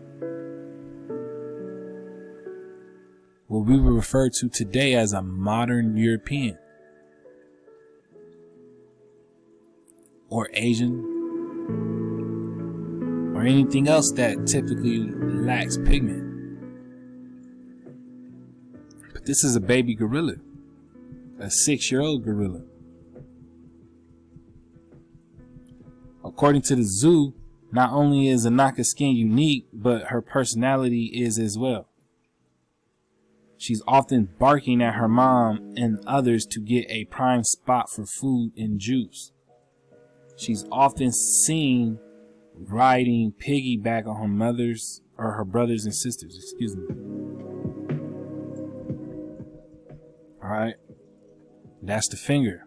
What we would refer to today as a modern European. Or Asian. Or anything else that typically lacks pigment. But this is a baby gorilla. A 6-year-old gorilla. According to the zoo, not only is Anaka's skin unique, but her personality is as well. She's often barking at her mom and others to get a prime spot for food and juice. She's often seen riding piggyback on her mother's or her brothers and sisters, excuse me. All right, that's the finger.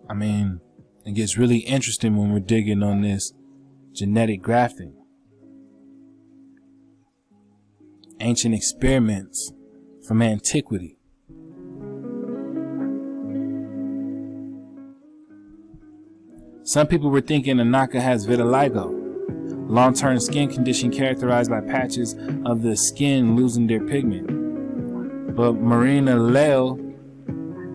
I mean, it gets really interesting when we're digging on this genetic grafting. Ancient experiments from Antiquity. Some people were thinking Anaka has vitiligo, long-term skin condition characterized by patches of the skin losing their pigment. But Marina Lale,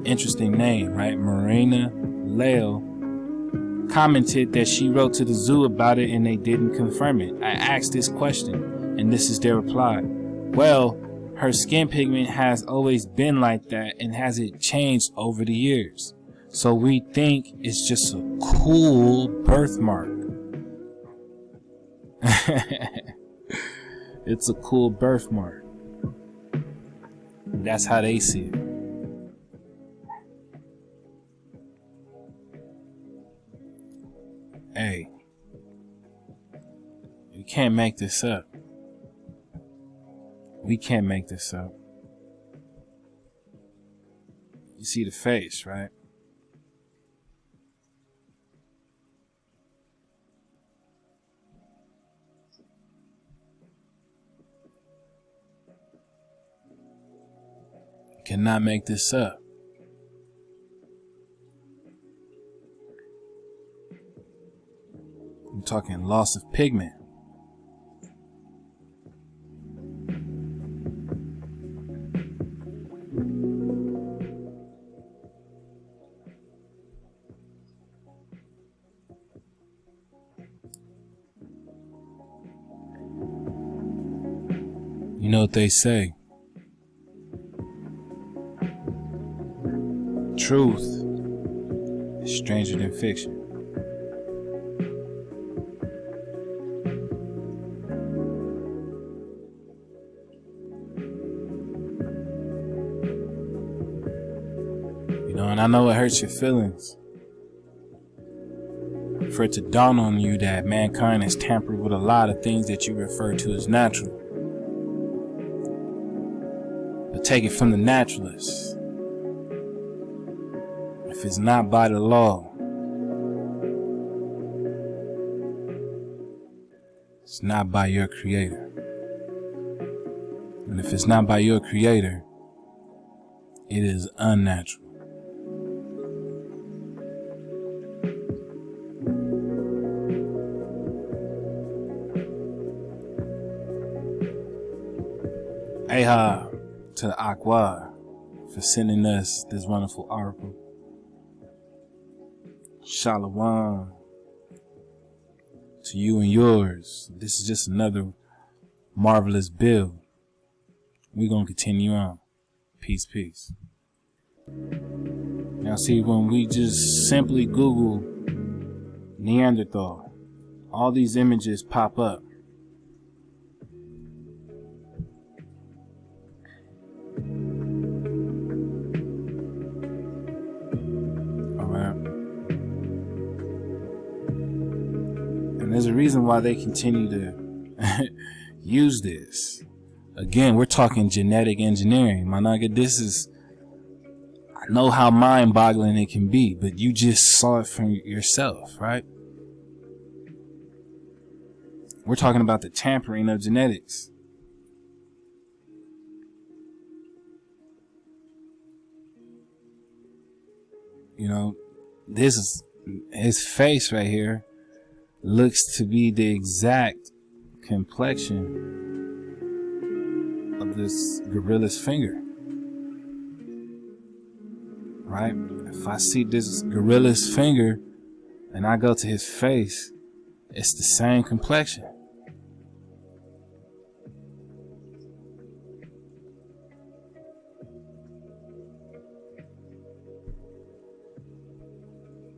interesting name, right? Marina Lale commented that she wrote to the zoo about it and they didn't confirm it. I asked this question and this is their reply. Well, her skin pigment has always been like that and hasn't changed over the years. So we think it's just a cool birthmark. It's a cool birthmark. That's how they see it. Hey, you can't make this up. We can't make this up. You see the face, right? You cannot make this up. I'm talking loss of pigment. You know what they say? Truth is stranger than fiction. And I know it hurts your feelings for it to dawn on you that mankind has tampered with a lot of things that you refer to as natural. But take it from the naturalists. If it's not by the law, it's not by your creator. And if it's not by your creator, it is unnatural. Aha to the Aqua for sending us this wonderful article. Shalom to you and yours. This is just another marvelous build. We're going to continue on. Peace, peace. Now see, when we just simply Google Neanderthal, all these images pop up. There's a reason why they continue to use this. Again, we're talking genetic engineering. My nigga, this is, I know how mind-boggling it can be, but you just saw it from yourself, right? We're talking about the tampering of genetics. You know, this is his face right here. Looks to be the exact complexion of this gorilla's finger. Right? If I see this gorilla's finger and I go to his face, It's the same complexion.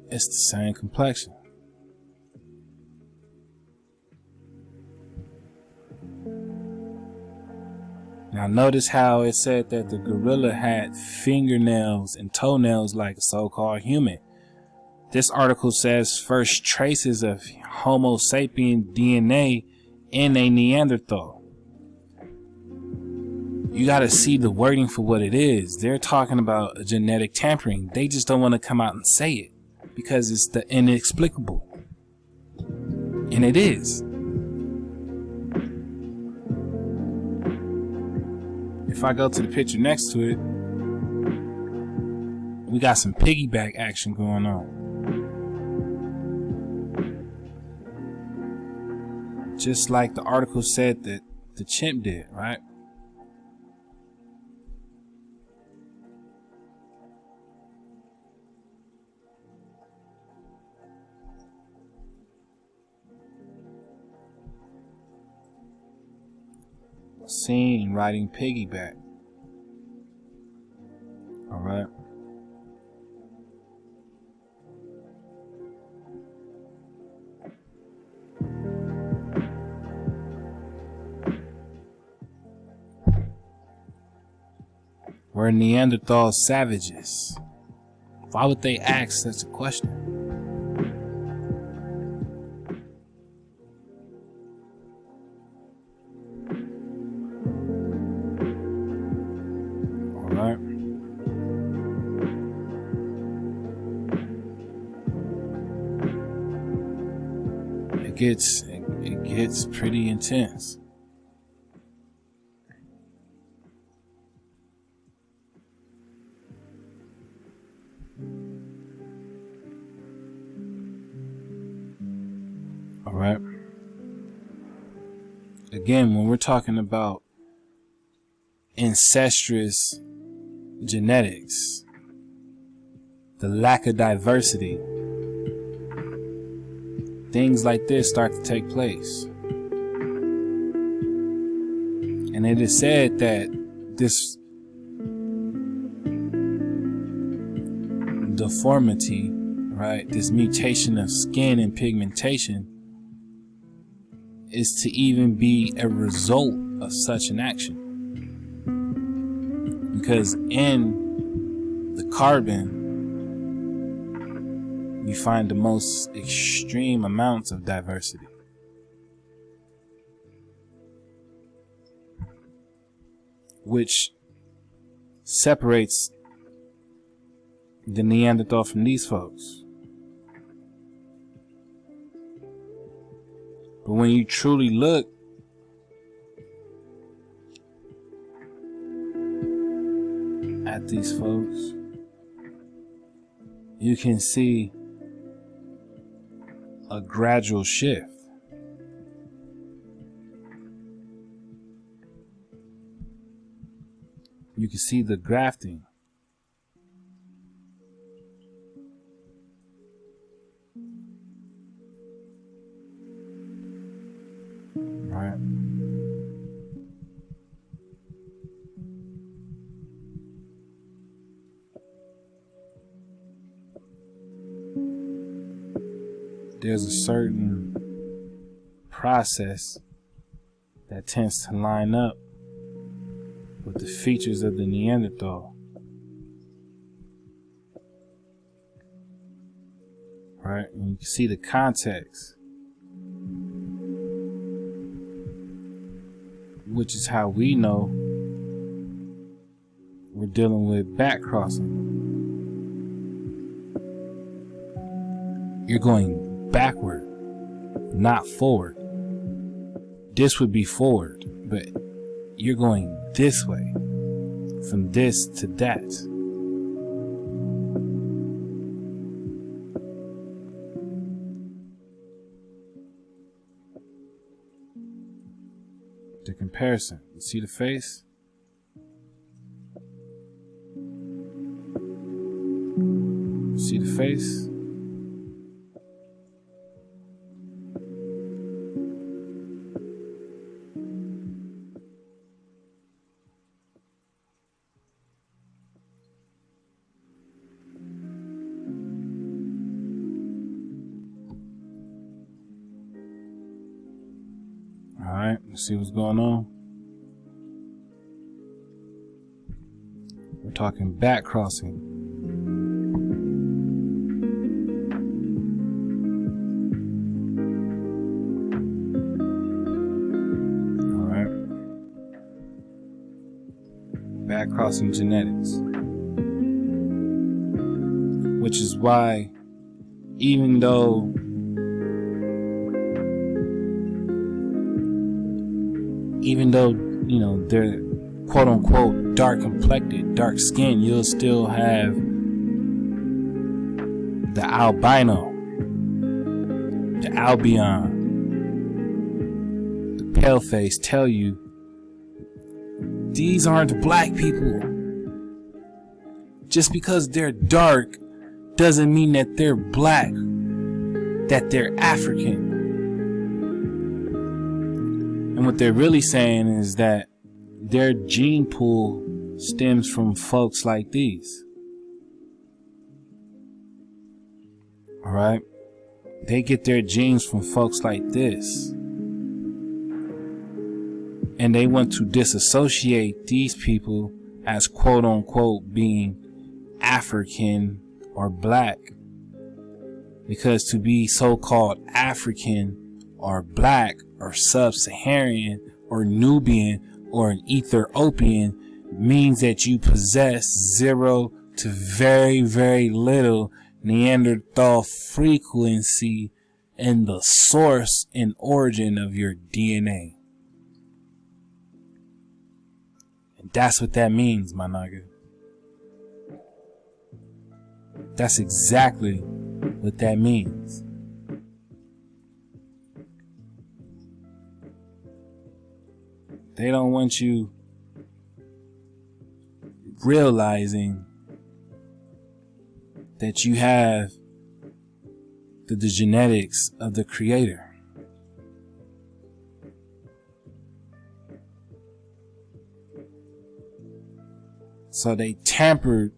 It's the same complexion. Now notice how it said that the gorilla had fingernails and toenails like a so-called human. This article says first traces of Homo sapien DNA in a Neanderthal. You gotta see the wording for what it is. They're talking about a genetic tampering. They just don't want to come out and say it because it's the inexplicable. And it is. If I go to the picture next to it, we got some piggyback action going on. Just like the article said that the chimp did, right? Seeing riding piggyback. All right. Were Neanderthal savages? Why would they ask such a question? All right. It gets pretty intense. All right. Again, when we're talking about incestuous genetics, the lack of diversity, things like this start to take place. And it is said that this deformity, right, this mutation of skin and pigmentation is to even be a result of such an action. Because in the carbon, you find the most extreme amounts of diversity. Which separates the Neanderthal from these folks. But when you truly look at these folks, you can see a gradual shift. You can see the grafting. Right. There's a certain process that tends to line up with the features of the Neanderthal. Right? And you can see the context, which is how we know we're dealing with back crossing. You're going backward, not forward. This would be forward, but you're going this way, from this to that. The comparison. You see the face? You see the face? Alright, let's see what's going on. We're talking back crossing. Alright. Back crossing genetics. Which is why, even though you know, they're quote unquote dark complected, dark skinned, you'll still have the albino, the albion, the pale face tell you these aren't black people. Just because they're dark doesn't mean that they're black, that they're African. And what they're really saying is that their gene pool stems from folks like these. Alright? They get their genes from folks like this. And they want to disassociate these people as quote unquote being African or black. Because to be so-called African or black or sub-Saharan or Nubian or an Ethiopian means that you possess 0 to very, very little Neanderthal frequency in the source and origin of your DNA. And that's what that means, my nigga. That's exactly what that means. They don't want you realizing that you have the genetics of the Creator. So they tampered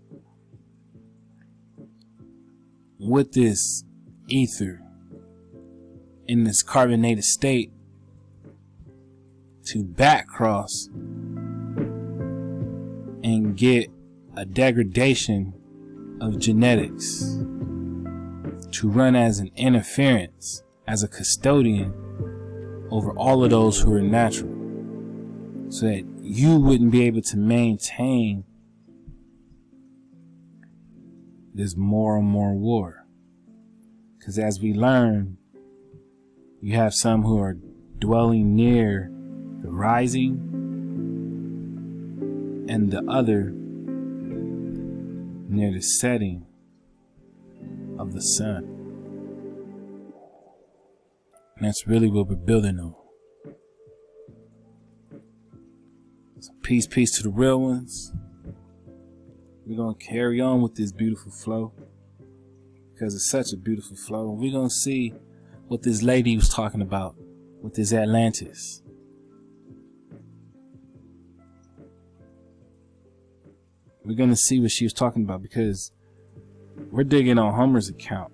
with this ether in this carbonated state to back cross and get a degradation of genetics to run as an interference, as a custodian over all of those who are natural, so that you wouldn't be able to maintain this more and more war. Because as we learn, you have some who are dwelling near the rising and the other near the setting of the sun. And that's really what we're building on. So peace to the real ones. We're going to carry on with this beautiful flow because it's such a beautiful flow. We're going to see what this lady was talking about with this Atlantis. We're going to see what she was talking about because we're digging on Homer's account.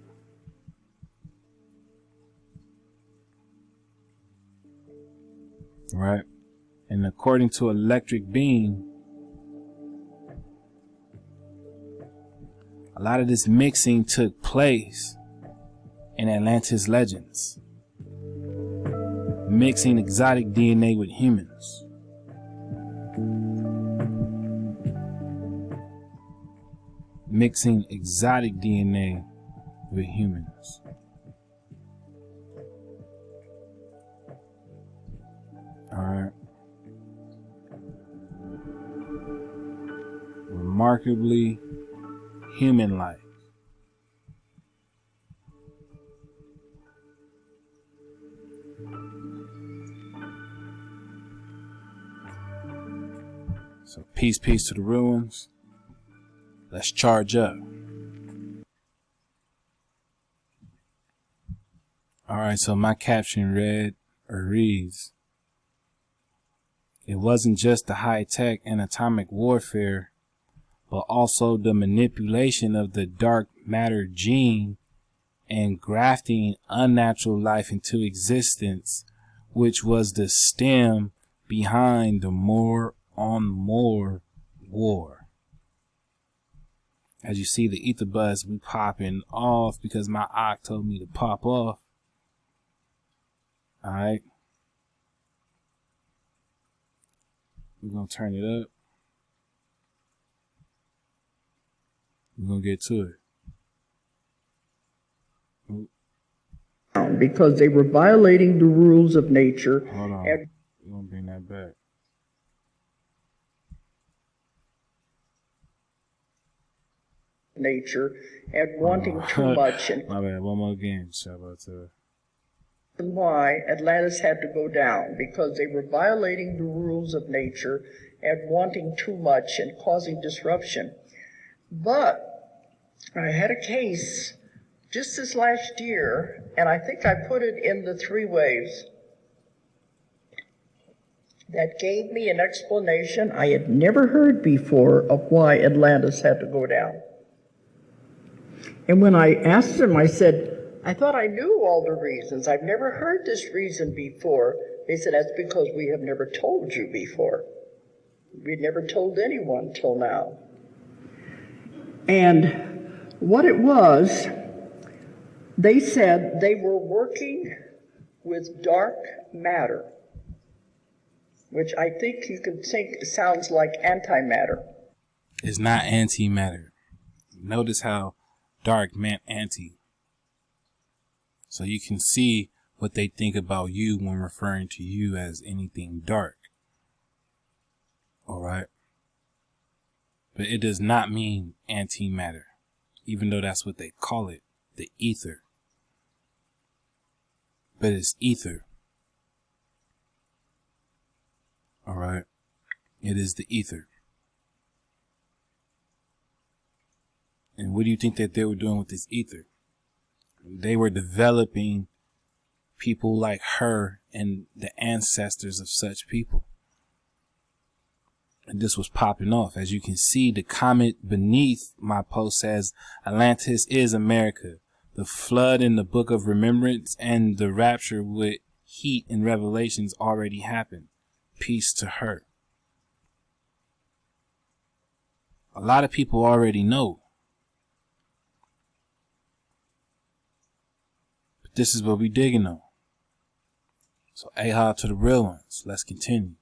Right? And according to Electric Beam, a lot of this mixing took place in Atlantis legends. Mixing exotic DNA with humans. Mixing exotic DNA with humans. Alright. Remarkably human-like. So peace to the ruins. Let's charge up. Alright, so my caption reads, it wasn't just the high-tech and atomic warfare, but also the manipulation of the dark matter gene and grafting unnatural life into existence which was the stem behind the more on more war. As you see, the ether buzz be popping off because my eye told me to pop off. Alright. We're going to turn it up. We're going to get to it. Because they were violating the rules of nature. Hold on. We're going to bring that back. Nature and wanting too much. And my bad. One more again. Shout out to why Atlantis had to go down, because they were violating the rules of nature and wanting too much and causing disruption. But I had a case just this last year, and I think I put it in the 3 waves, that gave me an explanation I had never heard before of why Atlantis had to go down. And when I asked them, I said, I thought I knew all the reasons. I've never heard this reason before. They said, that's because we have never told you before. We'd never told anyone till now. And what it was, they said they were working with dark matter, which I think you could think sounds like antimatter. It's not antimatter. Notice how dark meant anti. So you can see what they think about you when referring to you as anything dark. Alright? But it does not mean antimatter, even though that's what they call it, the ether. But it's ether. Alright? It is the ether. And what do you think that they were doing with this ether? They were developing people like her and the ancestors of such people. And this was popping off. As you can see, the comment beneath my post says, Atlantis is America. The flood in the book of remembrance and the rapture with heat and revelations already happened. Peace to her. A lot of people already know. This is what we digging on. So aha to the real ones. Let's continue.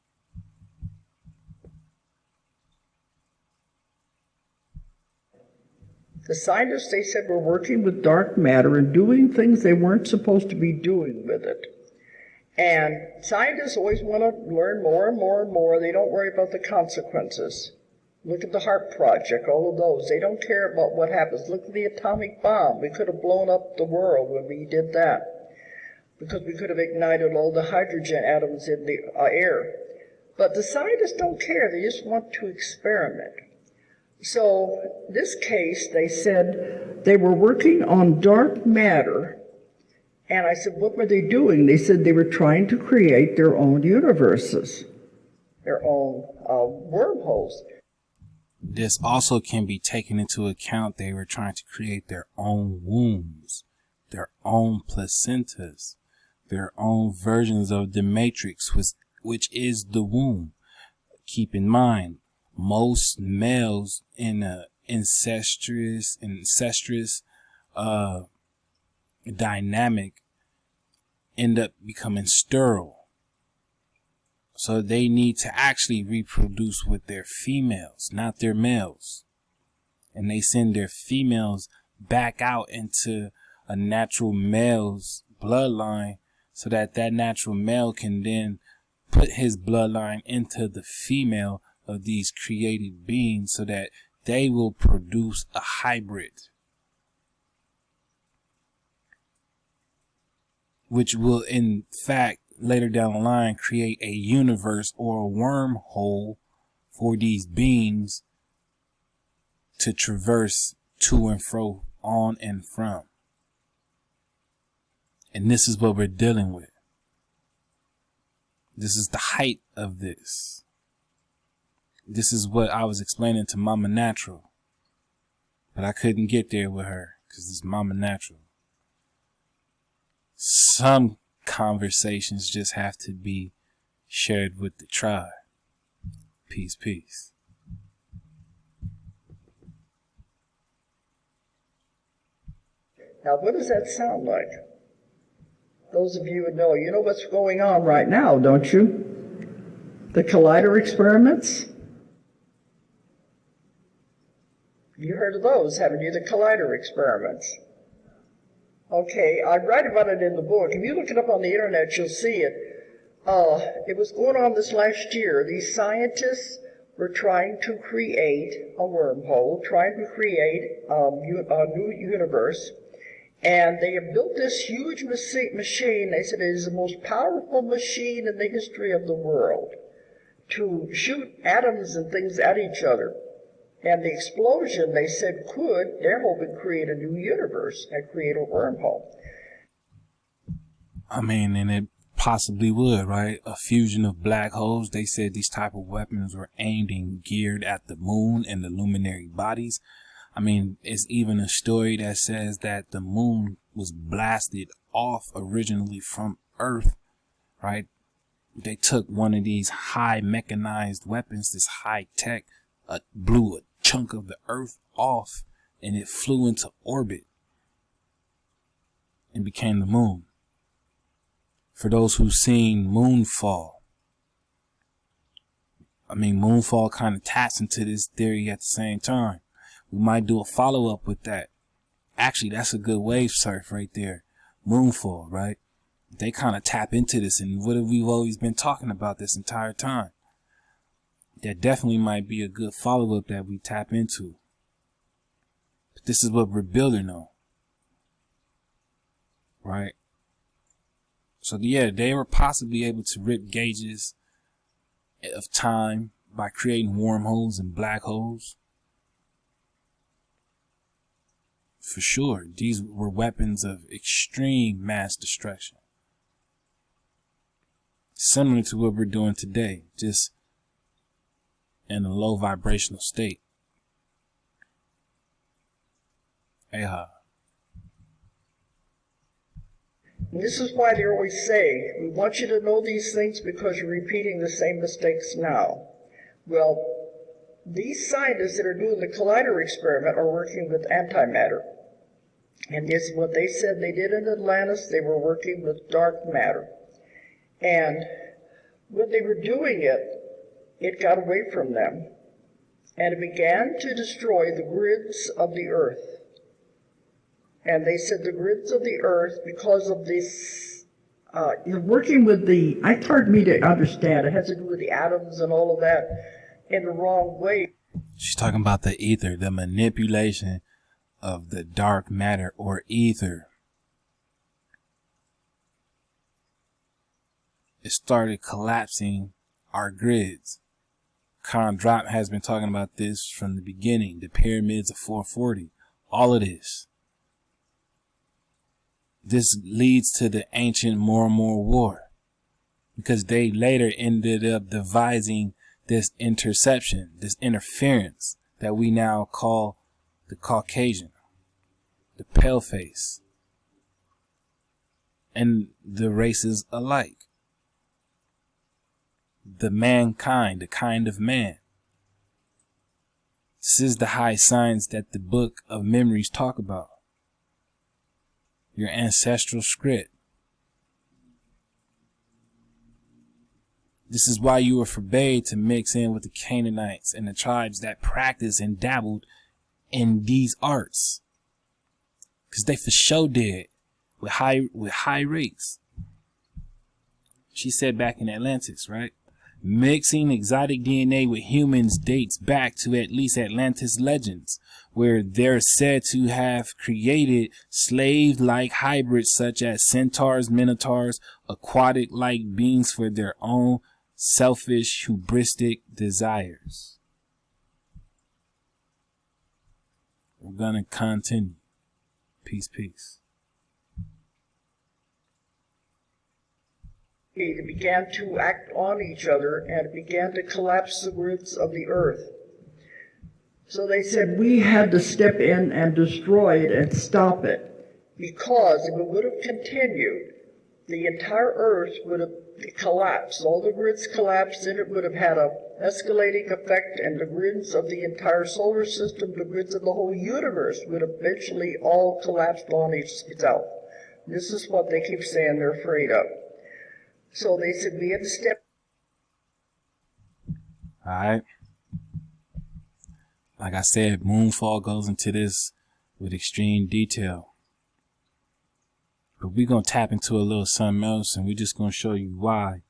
The scientists, they said, were working with dark matter and doing things they weren't supposed to be doing with it. And scientists always want to learn more and more and more. They don't worry about the consequences. Look at the HARP project, all of those. They don't care about what happens. Look at the atomic bomb. We could have blown up the world when we did that, because we could have ignited all the hydrogen atoms in the air. But the scientists don't care. They just want to experiment. So this case, they said they were working on dark matter. And I said, what were they doing? They said they were trying to create their own universes, their own wormholes. This also can be taken into account. They were trying to create their own wombs, their own placentas, their own versions of the matrix, which is the womb. Keep in mind, most males in a incestuous dynamic end up becoming sterile. So they need to actually reproduce with their females, not their males. And they send their females back out into a natural male's bloodline so that that natural male can then put his bloodline into the female of these created beings so that they will produce a hybrid, which will in fact later down the line create a universe or a wormhole for these beings to traverse to and fro, on and from. And this is what we're dealing with. This is the height of this. This is what I was explaining to Mama Natural, but I couldn't get there with her because it's Mama Natural. Some conversations just have to be shared with the tribe. Peace, peace. Now, what does that sound like? Those of you who know, you know what's going on right now, don't you? The collider experiments? You heard of those, haven't you? The collider experiments. Okay, I write about it in the book. If you look it up on the internet, you'll see it. It was going on this last year. These scientists were trying to create a wormhole, trying to create a new universe. And they have built this huge machine. They said it is the most powerful machine in the history of the world to shoot atoms and things at each other. And the explosion, they said, they're hoping, create a new universe and create a wormhole. I mean, and it possibly would, right? A fusion of black holes. They said these type of weapons were aimed and geared at the moon and the luminary bodies. I mean, it's even a story that says that the moon was blasted off originally from Earth, right? They took one of these high mechanized weapons, this high tech, blew a chunk of the Earth off, and it flew into orbit and became the moon. For those who've seen Moonfall, I mean, Moonfall kind of taps into this theory at the same time. We might do a follow-up with that. Actually, that's a good wave surf right there. Moonfall, right? They kind of tap into this, and what have we always been talking about this entire time? That definitely might be a good follow-up that we tap into. But this is what we're building on. Right? So yeah, they were possibly able to rip gauges of time by creating wormholes and black holes. For sure, these were weapons of extreme mass destruction. Similar to what we're doing today, just in a low vibrational state. Aha. This is why they always say, we want you to know these things because you're repeating the same mistakes now. Well, these scientists that are doing the collider experiment are working with antimatter. And this is what they said they did in Atlantis. They were working with dark matter. And when they were doing it, it got away from them. And it began to destroy the grids of the earth. And they said the grids of the earth, because of this, you're working with it's hard for me to understand. It has to do with the atoms and all of that in the wrong way. She's talking about the ether, the manipulation of the dark matter or ether. It started collapsing our grids. Drop has been talking about this from the beginning. The pyramids of 440. All of this. This leads to the ancient Moor War, because they later ended up devising this interception, this interference that we now call the Caucasian, the paleface, and the races alike. The mankind, the kind of man. This is the high science that the Book of Memories talk about. Your ancestral script. This is why you were forbade to mix in with the Canaanites and the tribes that practiced and dabbled in these arts. Because they for sure did with high rates. She said back in Atlantis, right? Mixing exotic DNA with humans dates back to at least Atlantis legends, where they're said to have created slave-like hybrids such as centaurs, minotaurs, aquatic-like beings for their own selfish, hubristic desires. We're gonna continue. Peace, peace. It began to act on each other, and it began to collapse the grids of the earth. So they said we had to step in and destroy it and stop it, because if it would have continued, the entire Earth would have collapsed. All the grids collapsed, and it would have had a escalating effect, and the grids of the entire solar system, the grids of the whole universe would eventually all collapse on itself. This is what they keep saying they're afraid of. So they said we had to step. All right. Like I said, Moonfall goes into this with extreme detail. But we're going to tap into a little something else, and we're just going to show you why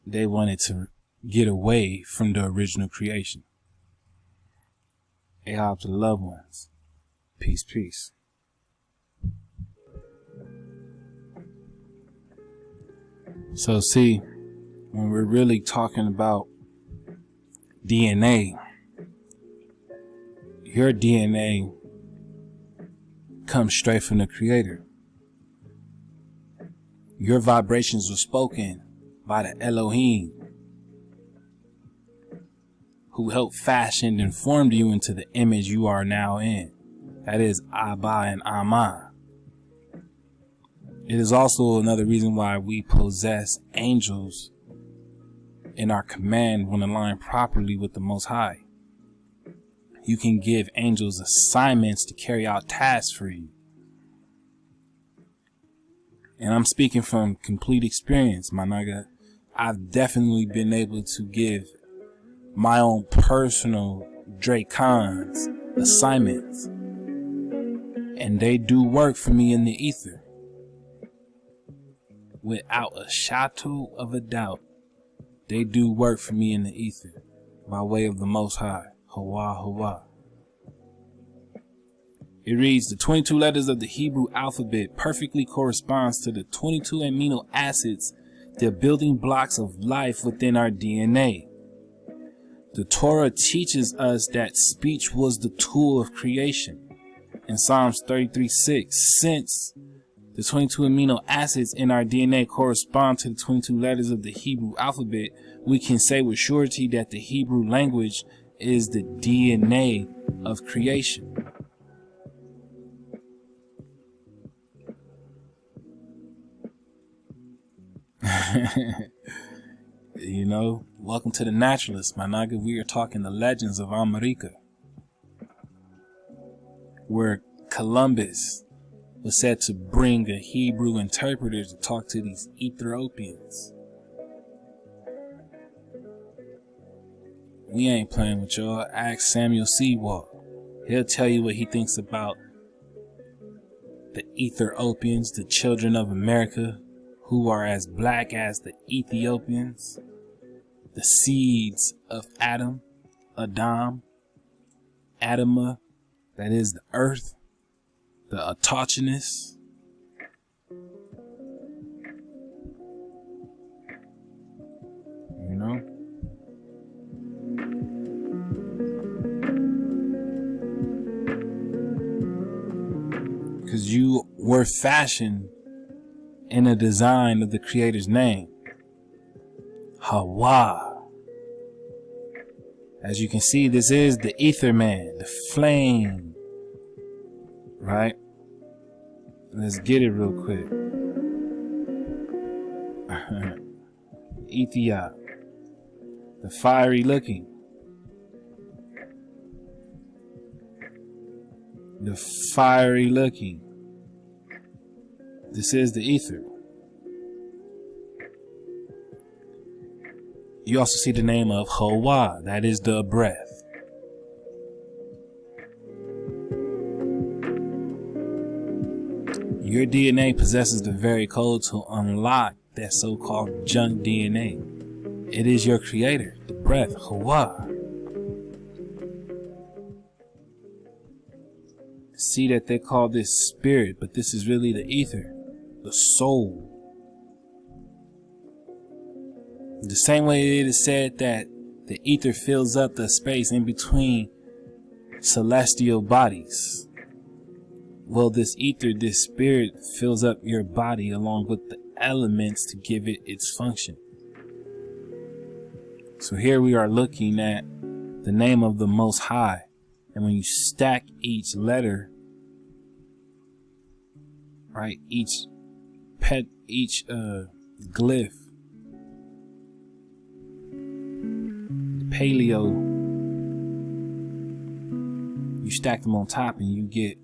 they wanted to get away from the original creation. Ahab to the loved ones. Peace, peace. So see, when we're really talking about DNA, your DNA comes straight from the Creator. Your vibrations were spoken by the Elohim, who helped fashion and formed you into the image you are now in. That is Abba and Amma. It is also another reason why we possess angels in our command when aligned properly with the Most High. You can give angels assignments to carry out tasks for you. And I'm speaking from complete experience, my nigga. I've definitely been able to give my own personal Dracons assignments. And they do work for me in the ether. Without a shadow of a doubt, they do work for me in the ether by way of the Most High. Hawa, Hawa. It reads, the 22 letters of the Hebrew alphabet perfectly corresponds to the 22 amino acids, the building blocks of life within our DNA. The Torah teaches us that speech was the tool of creation. In Psalms 33:6, since the 22 amino acids in our DNA correspond to the 22 letters of the Hebrew alphabet, we can say with surety that the Hebrew language is the DNA of creation. You know, welcome to the Naturalist, my nigga. We are talking the legends of America, where Columbus was said to bring a Hebrew interpreter to talk to these Ethiopians. We ain't playing with y'all. Ask Samuel Sewall. He'll tell you what he thinks about the Ethiopians, the children of America, who are as black as the Ethiopians, the seeds of Adam, Adama, that is the earth, the autochthonous. You know? Because you were fashioned in a design of the Creator's name. Hawa. As you can see, this is the Ether Man, the flame. Right? Let's get it real quick. Ethiop. The fiery looking. The fiery looking. This is the ether. You also see the name of Hawa, that is the breath. Your DNA possesses the very code to unlock that so-called junk DNA. It is your creator, the breath, Hawa. See that they call this spirit, but this is really the ether, the soul. The same way it is said that the ether fills up the space in between celestial bodies. Well, this ether, this spirit fills up your body along with the elements to give it its function. So here we are looking at the name of the Most High. And when you stack each letter, right, each each glyph, paleo, you stack them on top and you get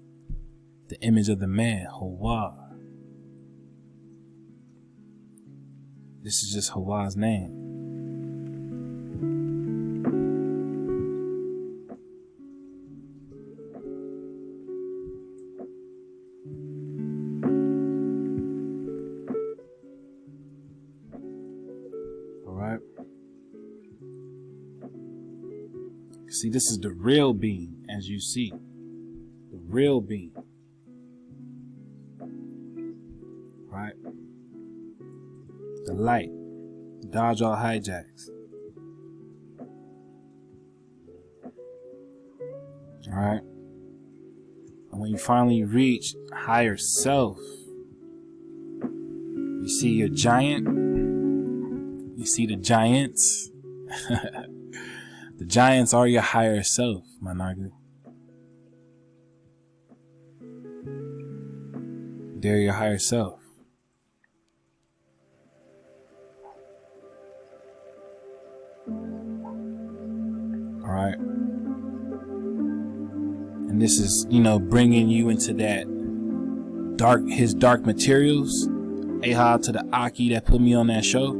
the image of the man, Hawa. This is just Hawa's name. Alright. See, this is the real being, as you see. The real being. Right? The light. Dodge all hijacks. Alright? And when you finally reach higher self, you see your giant. You see the giants. The giants are your higher self, my nigga. They're your higher self. Alright. And this is, bringing you into that his dark materials. Aha to the Aki that put me on that show.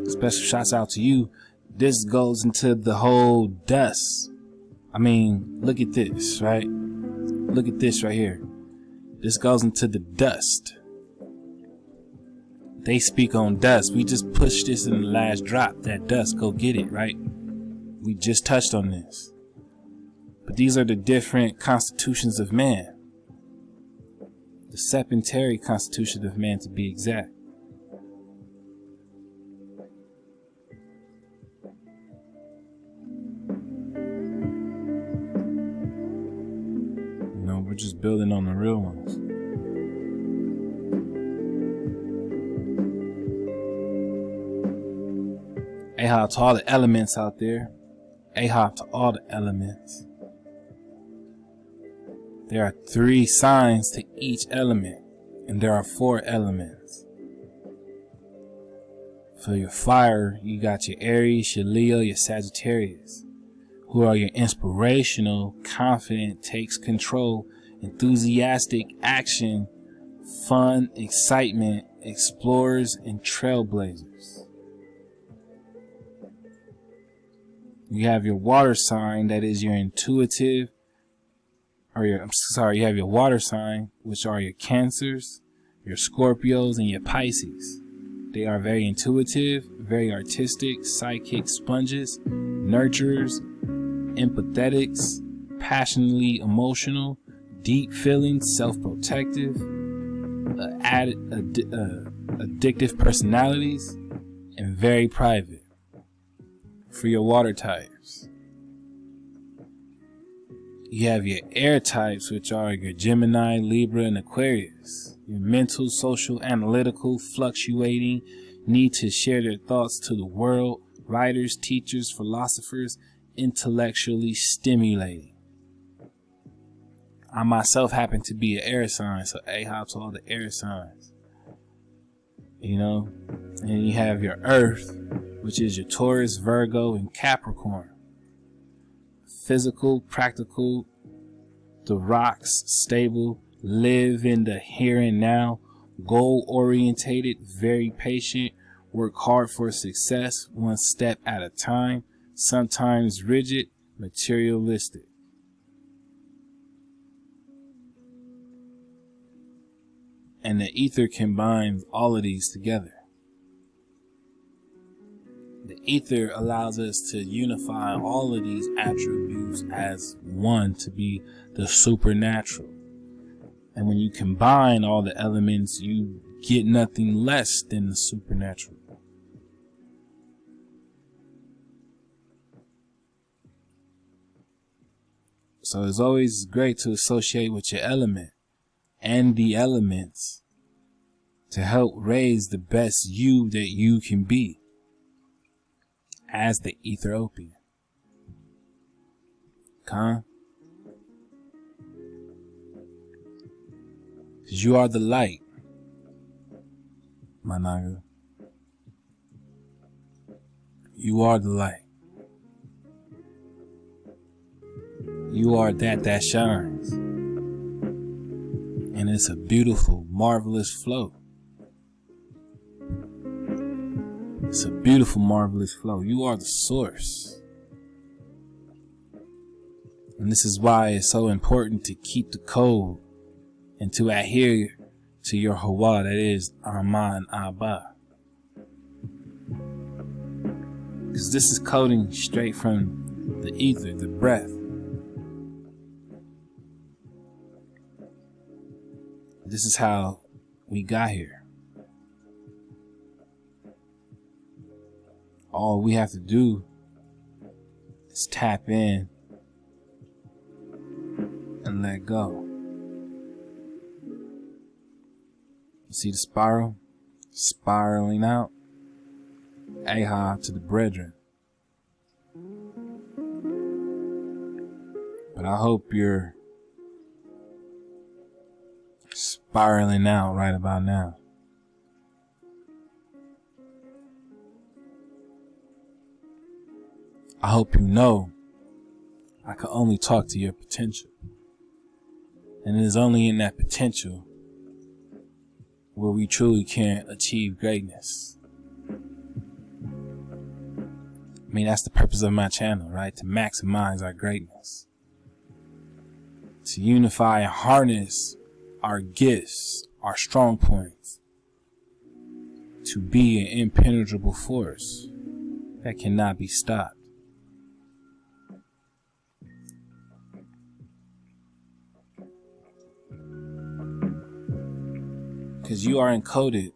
Special shouts out to you. This goes into the whole dust. I mean, look at this, right? Look at this right here. This goes into the dust. They speak on dust. We just pushed this in the last drop. That dust, go get it, right? We just touched on this. But these are the different constitutions of man. The sepentary constitution of man, to be exact. We're just building on the real ones. Ahab to all the elements out there. Ahab to all the elements. There are 3 signs to each element, and there are 4 elements. For your fire, you got your Aries, your Leo, your Sagittarius, who are your inspirational, confident, takes control, enthusiastic action, fun, excitement, explorers, and trailblazers. You have your water sign, that is your intuitive, you have your water sign, which are your Cancers, your Scorpios, and your Pisces. They are very intuitive, very artistic, psychic sponges, nurturers, empathetics, passionately emotional, deep feeling, self-protective, addictive personalities, and very private. For your water types, you have your air types, which are your Gemini, Libra, and Aquarius. Your mental, social, analytical, fluctuating, need to share their thoughts to the world, writers, teachers, philosophers, intellectually stimulating. I myself happen to be an air sign, so Ahab to all the air signs. And you have your earth, which is your Taurus, Virgo, and Capricorn. Physical, practical, the rocks, stable, live in the here and now, goal orientated, very patient, work hard for success, one step at a time, sometimes rigid, materialistic. And the ether combines all of these together. The ether allows us to unify all of these attributes as one, to be the supernatural. And when you combine all the elements, you get nothing less than the supernatural. So it's always great to associate with your element and the elements to help raise the best you that you can be as the Ethiopian. Because you are the light. my naga. You are the light. You are that shines. And it's a beautiful, marvelous flow. It's a beautiful, marvelous flow. You are the source. And this is why it's so important to keep the code and to adhere to your Hawa, that is Aman Abba. Because this is coding straight from the ether, the breath. This is how we got here. All we have to do is tap in and let go. You see the spiral? Spiraling out. Aha to the brethren. But I hope you're spiraling out right about now. I hope you know I can only talk to your potential. And it is only in that potential where we truly can achieve greatness. I mean, that's the purpose of my channel, right? To maximize our greatness. To unify and harness our gifts, our strong points. To be an impenetrable force that cannot be stopped. Because you are encoded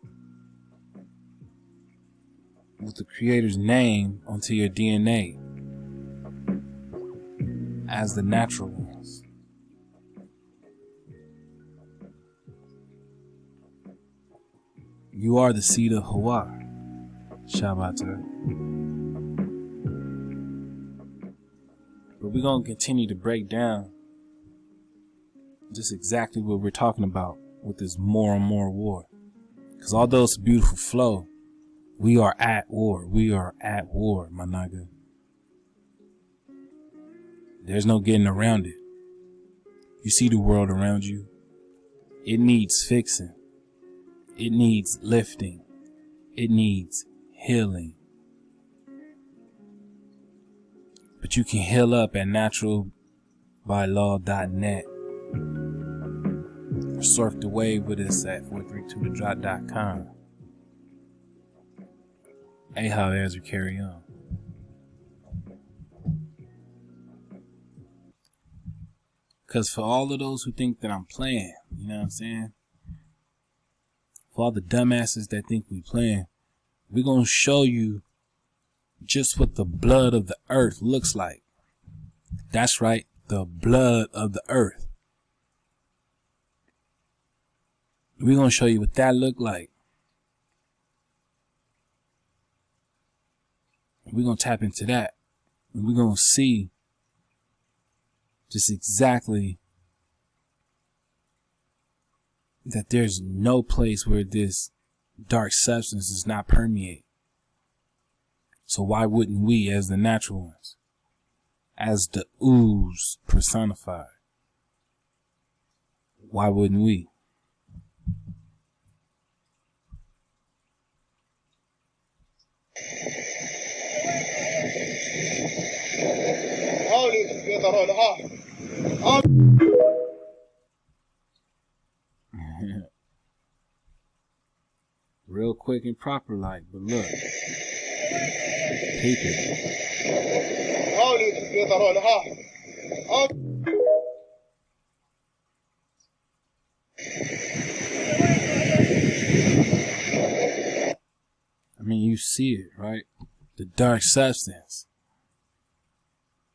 with the Creator's name onto your DNA as the natural ones. You are the seed of Hawa, Shabbat. But we're going to continue to break down just exactly what we're talking about with this more and more war. Because although it's a beautiful flow, we are at war. We are at war, my naga. There's no getting around it. You see the world around you. It needs fixing. It needs lifting. It needs healing. But you can heal up at naturalbylaw.net. Surf the wave with us at 432thedrop.com. Hey, how as we carry on. Because for all of those who think that I'm playing, you know what I'm saying? For all the dumbasses that think we playing, we're going to show you just what the blood of the earth looks like. That's right, the blood of the earth. We're going to show you what that looked like. We're going to tap into that. And we're going to see just exactly that there's no place where this dark substance does not permeate. So why wouldn't we, as the natural ones, as the ooze personified, why wouldn't we? Real quick and proper like, but look. Peep it. I mean, you see it, right? The dark substance.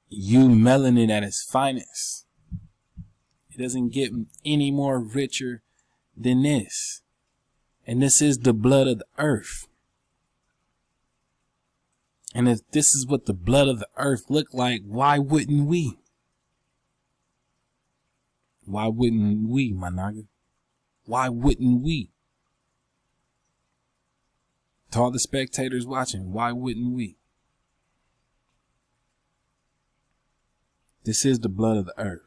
You melanin at its finest. It doesn't get any more richer than this. And this is the blood of the earth. And if this is what the blood of the earth looked like, why wouldn't we? Why wouldn't we, my naga? Why wouldn't we? To all the spectators watching, why wouldn't we? This is the blood of the earth.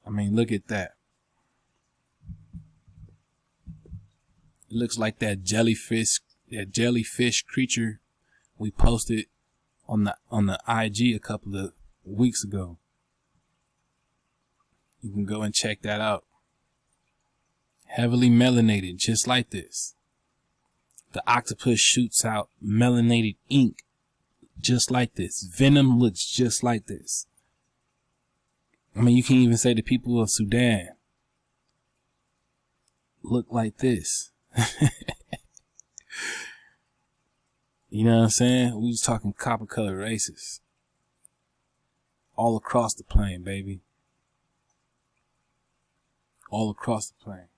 I mean, look at that. It looks like that jellyfish creature we posted on the IG a couple of weeks ago. You can go and check that out. Heavily melanated, just like this. The octopus shoots out melanated ink, just like this. Venom looks just like this. I mean, you can even say the people of Sudan look like this. You know what I'm saying? We was talking copper colored races. All across the plane, baby. All across the plane.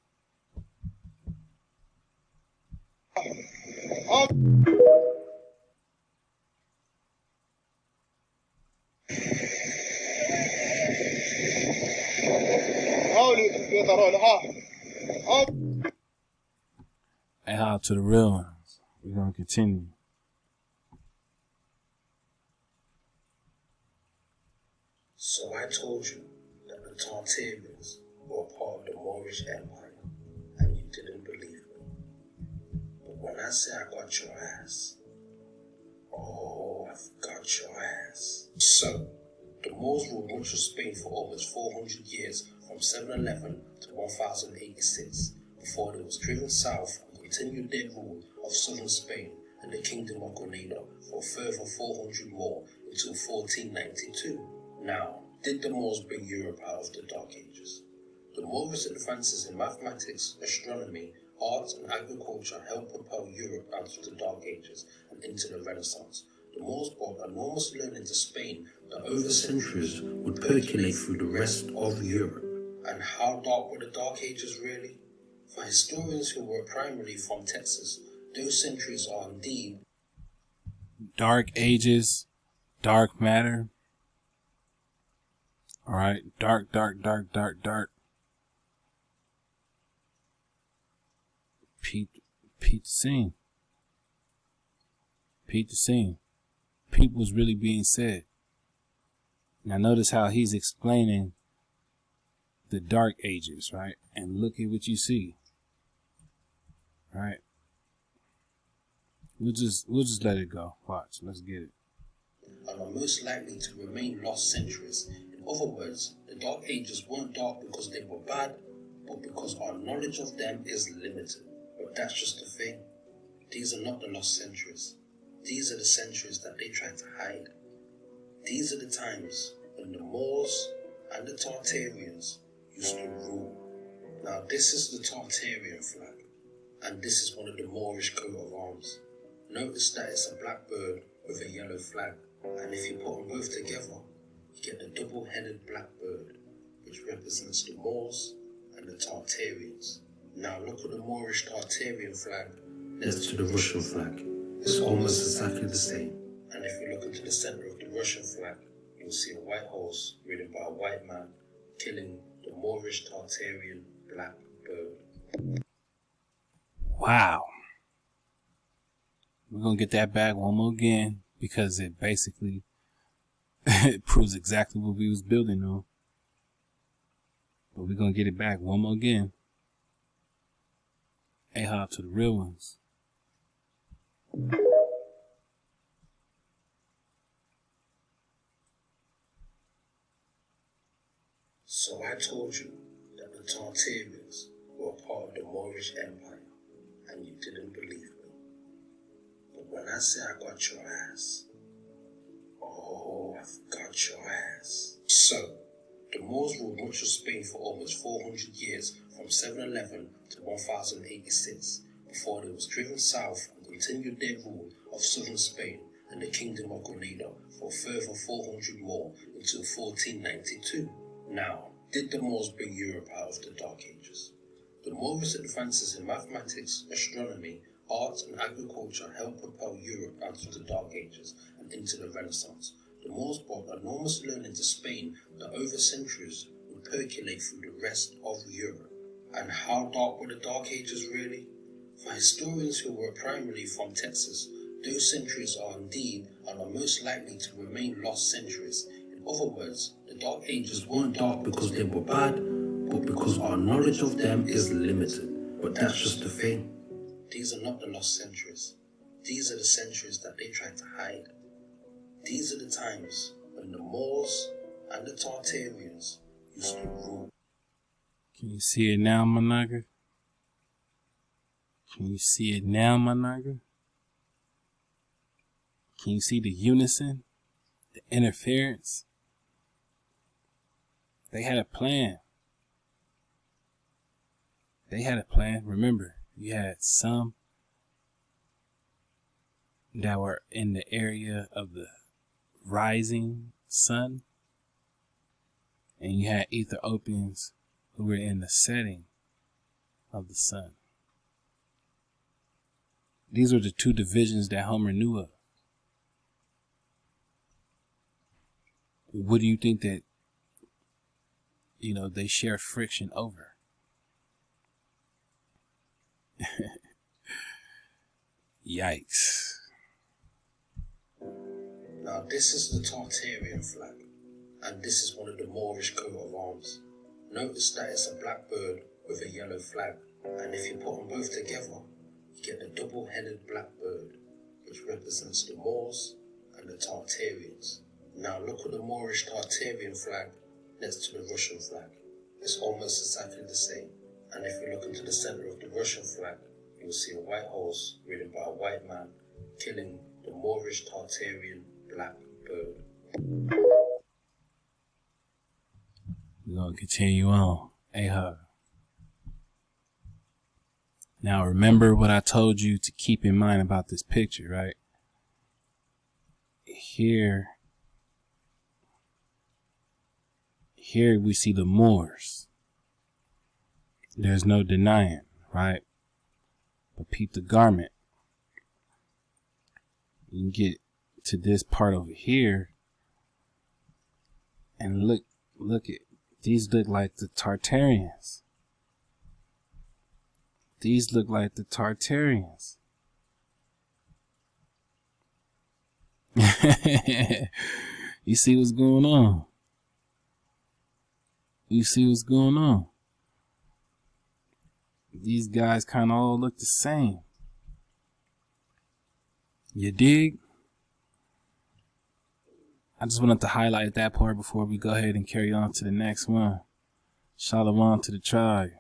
Hey, how to the real ones. We're gonna continue. So I told you that the Tartarians were part of the Moorish Empire, and you didn't believe me. But when I say I got your ass, oh, I've got your ass. So, the Moors ruled much of Spain for almost 400 years, from 711 to 1086, before they was driven south and continued their rule of southern Spain and the Kingdom of Granada for a further 400 more until 1492. Now, did the Moors bring Europe out of the Dark Ages? The Moorish advances in mathematics, astronomy, art and agriculture helped propel Europe out of the Dark Ages and into the Renaissance. The Moors brought enormous learning to Spain that over centuries would percolate through the rest of Europe. And how dark were the Dark Ages really? For historians who were primarily from Texas, those centuries are indeed Dark Ages, dark matter. Alright, dark. Peep the scene. Peep the scene. Peep was really being said. Now notice how he's explaining the Dark Ages, right? And look at what you see. Right? We'll just let it go. Watch. Let's get it. and are most likely to remain lost centuries. In other words, the Dark Ages weren't dark because they were bad, but because our knowledge of them is limited. But that's just the thing. These are not the lost centuries. These are the centuries that they try to hide. These are the times when the Moors and the Tartarians used to rule. Now this is the Tartarian flag, and this is one of the Moorish coat of arms. Notice that it's a black bird with a yellow flag, and if you put them both together, you get the double-headed black bird, which represents the Moors and the Tartarians. Now look at the Moorish Tartarian flag next to the Russian flag. It's almost exactly the same. And if you look into the center of the Russian flag, you'll see a white horse ridden by a white man, killing the Moorish Tartarian black bird. Wow. We're going to get that back one more again because it basically it proves exactly what we was building on. But we're going to get it back one more again. A-hop to the real ones. So I told you that the Tartarians were part of the Moorish Empire, and you didn't believe me. But when I say I got your ass, oh, I've got your ass. So, the Moors ruled much of Spain for almost 400 years, from 711 to 1086, before they was driven south and continued their rule of southern Spain and the Kingdom of Granada for a further 400 more until 1492. Now, did the Moors bring Europe out of the Dark Ages? The Moorish advances in mathematics, astronomy, arts and agriculture helped propel Europe out of the Dark Ages and into the Renaissance. The Moors brought enormous learning to Spain that over centuries would percolate through the rest of Europe. And how dark were the Dark Ages really? For historians who were primarily from Texas, those centuries are indeed and are most likely to remain lost centuries. In other words, the Dark Ages weren't dark because they were bad, but because our knowledge of them is limited. But that's just the thing. These are not the lost centuries. These are the centuries that they tried to hide. These are the times when the Moors and the Tartarians used to rule. Can you see it now, my nigga? Can you see it now, my nigga? Can you see the unison? The interference? They had a plan. They had a plan. Remember, you had some that were in the area of the rising sun, and you had Ethiopians who were in the setting of the sun. These were the two divisions that Homer knew of. What do you think that, they share friction over? Yikes. Now this is the Tartarian flag, and this is one of the Moorish coat of arms. Notice that it's a black bird with a yellow flag, and if you put them both together, you get the double-headed black bird, which represents the Moors and the Tartarians. Now look at the Moorish Tartarian flag next to the Russian flag. It's almost exactly the same, and if you look into the center of the Russian flag, you will see a white horse ridden by a white man, killing the Moorish Tartarian black bird. We're going to continue on. Now remember what I told you to keep in mind about this picture, right? Here we see the Moors. There's no denying, right? But peep the garment. You can get to this part over here and look at these. Look like the Tartarians. These look like the Tartarians. You see what's going on? You see what's going on? These guys kind of all look the same. You dig? I just wanted to highlight that part before we go ahead and carry on to the next one. Shalom to the tribe.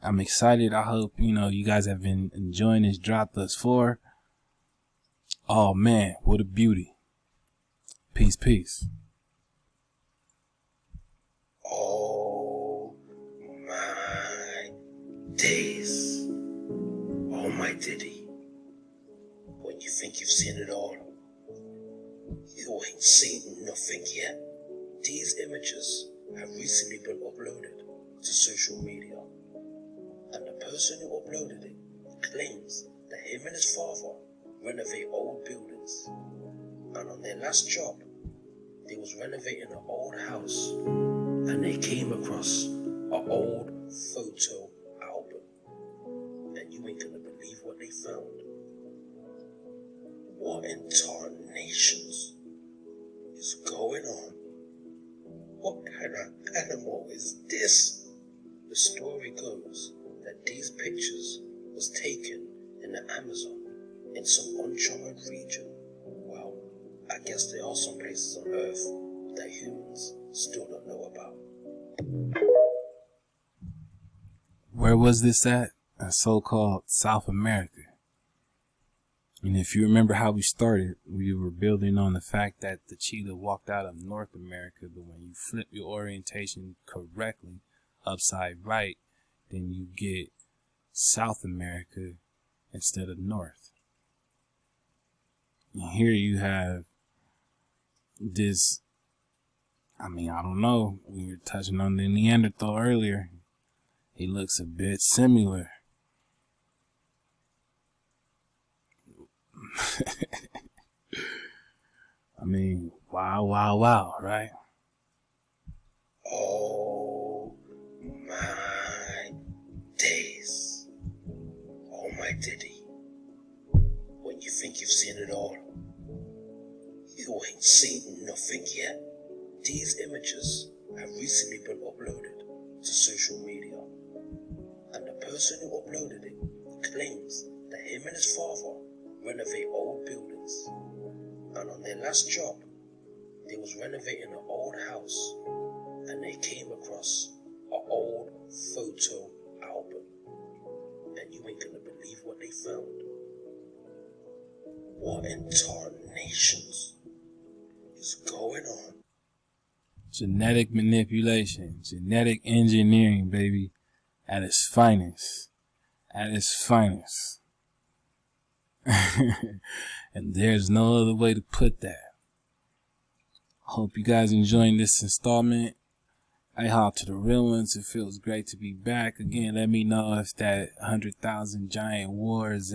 I'm excited. I hope, you guys have been enjoying this drop thus far. Oh man, what a beauty. Peace, peace. Oh my days. Oh my diddy. When you think you've seen it all, you ain't seen nothing yet. These images have recently been uploaded to social media, and the person who uploaded it claims that him and his father renovate old buildings, and on their last job they was renovating an old house, and they came across an old photo album, and you ain't gonna believe what they found. What in tarnations is going on? What kind of animal is this? The story goes that these pictures was taken in the Amazon in some uncharted region. Well, I guess there are some places on Earth that humans still don't know about. Where was this at? In so-called South America. And if you remember how we started, we were building on the fact that the cheetah walked out of North America, but when you flip your orientation correctly, upside right, then you get South America instead of North. And here you have this, I don't know, we were touching on the Neanderthal earlier. He looks a bit similar. I mean, wow, wow, wow, right? Oh my days. Oh my diddy. When you think you've seen it all, you ain't seen nothing yet. These images have recently been uploaded to social media, and the person who uploaded it claims that him and his father renovate old buildings, and on their last job they was renovating an old house and they came across an old photo album, and you ain't gonna believe what they found. What in tarnations is going on? Genetic manipulation, genetic engineering, baby, at its finest. At its finest. And there's no other way to put that. Hope you guys enjoying this installment. I hop to the real ones. It feels great to be back. Again, let me know if that 100,000 giant war is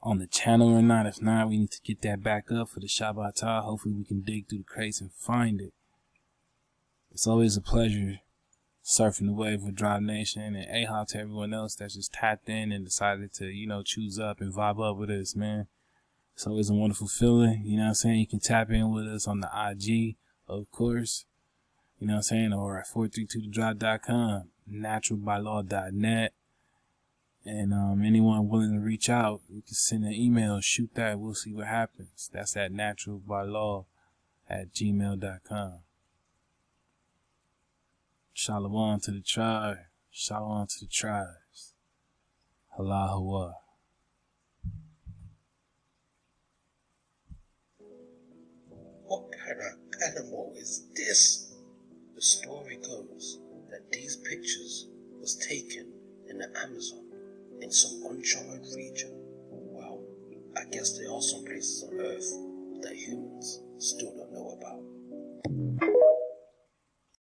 on the channel or not. If not, we need to get that back up for the Shabbat. Hopefully we can dig through the crates and find it. It's always a pleasure surfing the wave with Drop Nation, and A-Hop to everyone else that's just tapped in and decided to, choose up and vibe up with us, man. It's always a wonderful feeling, you know what I'm saying? You can tap in with us on the IG, of course, you know what I'm saying, or at 432thedrop.com, naturalbylaw.net, and anyone willing to reach out, you can send an email, shoot that, we'll see what happens. That's at naturalbylaw@gmail.com. Shalom to the tribe. Shalom to the tribes. Allahu. What kind of animal is this? The story goes that these pictures was taken in the Amazon in some uncharted region. Well, I guess there are some places on Earth that humans still don't know about.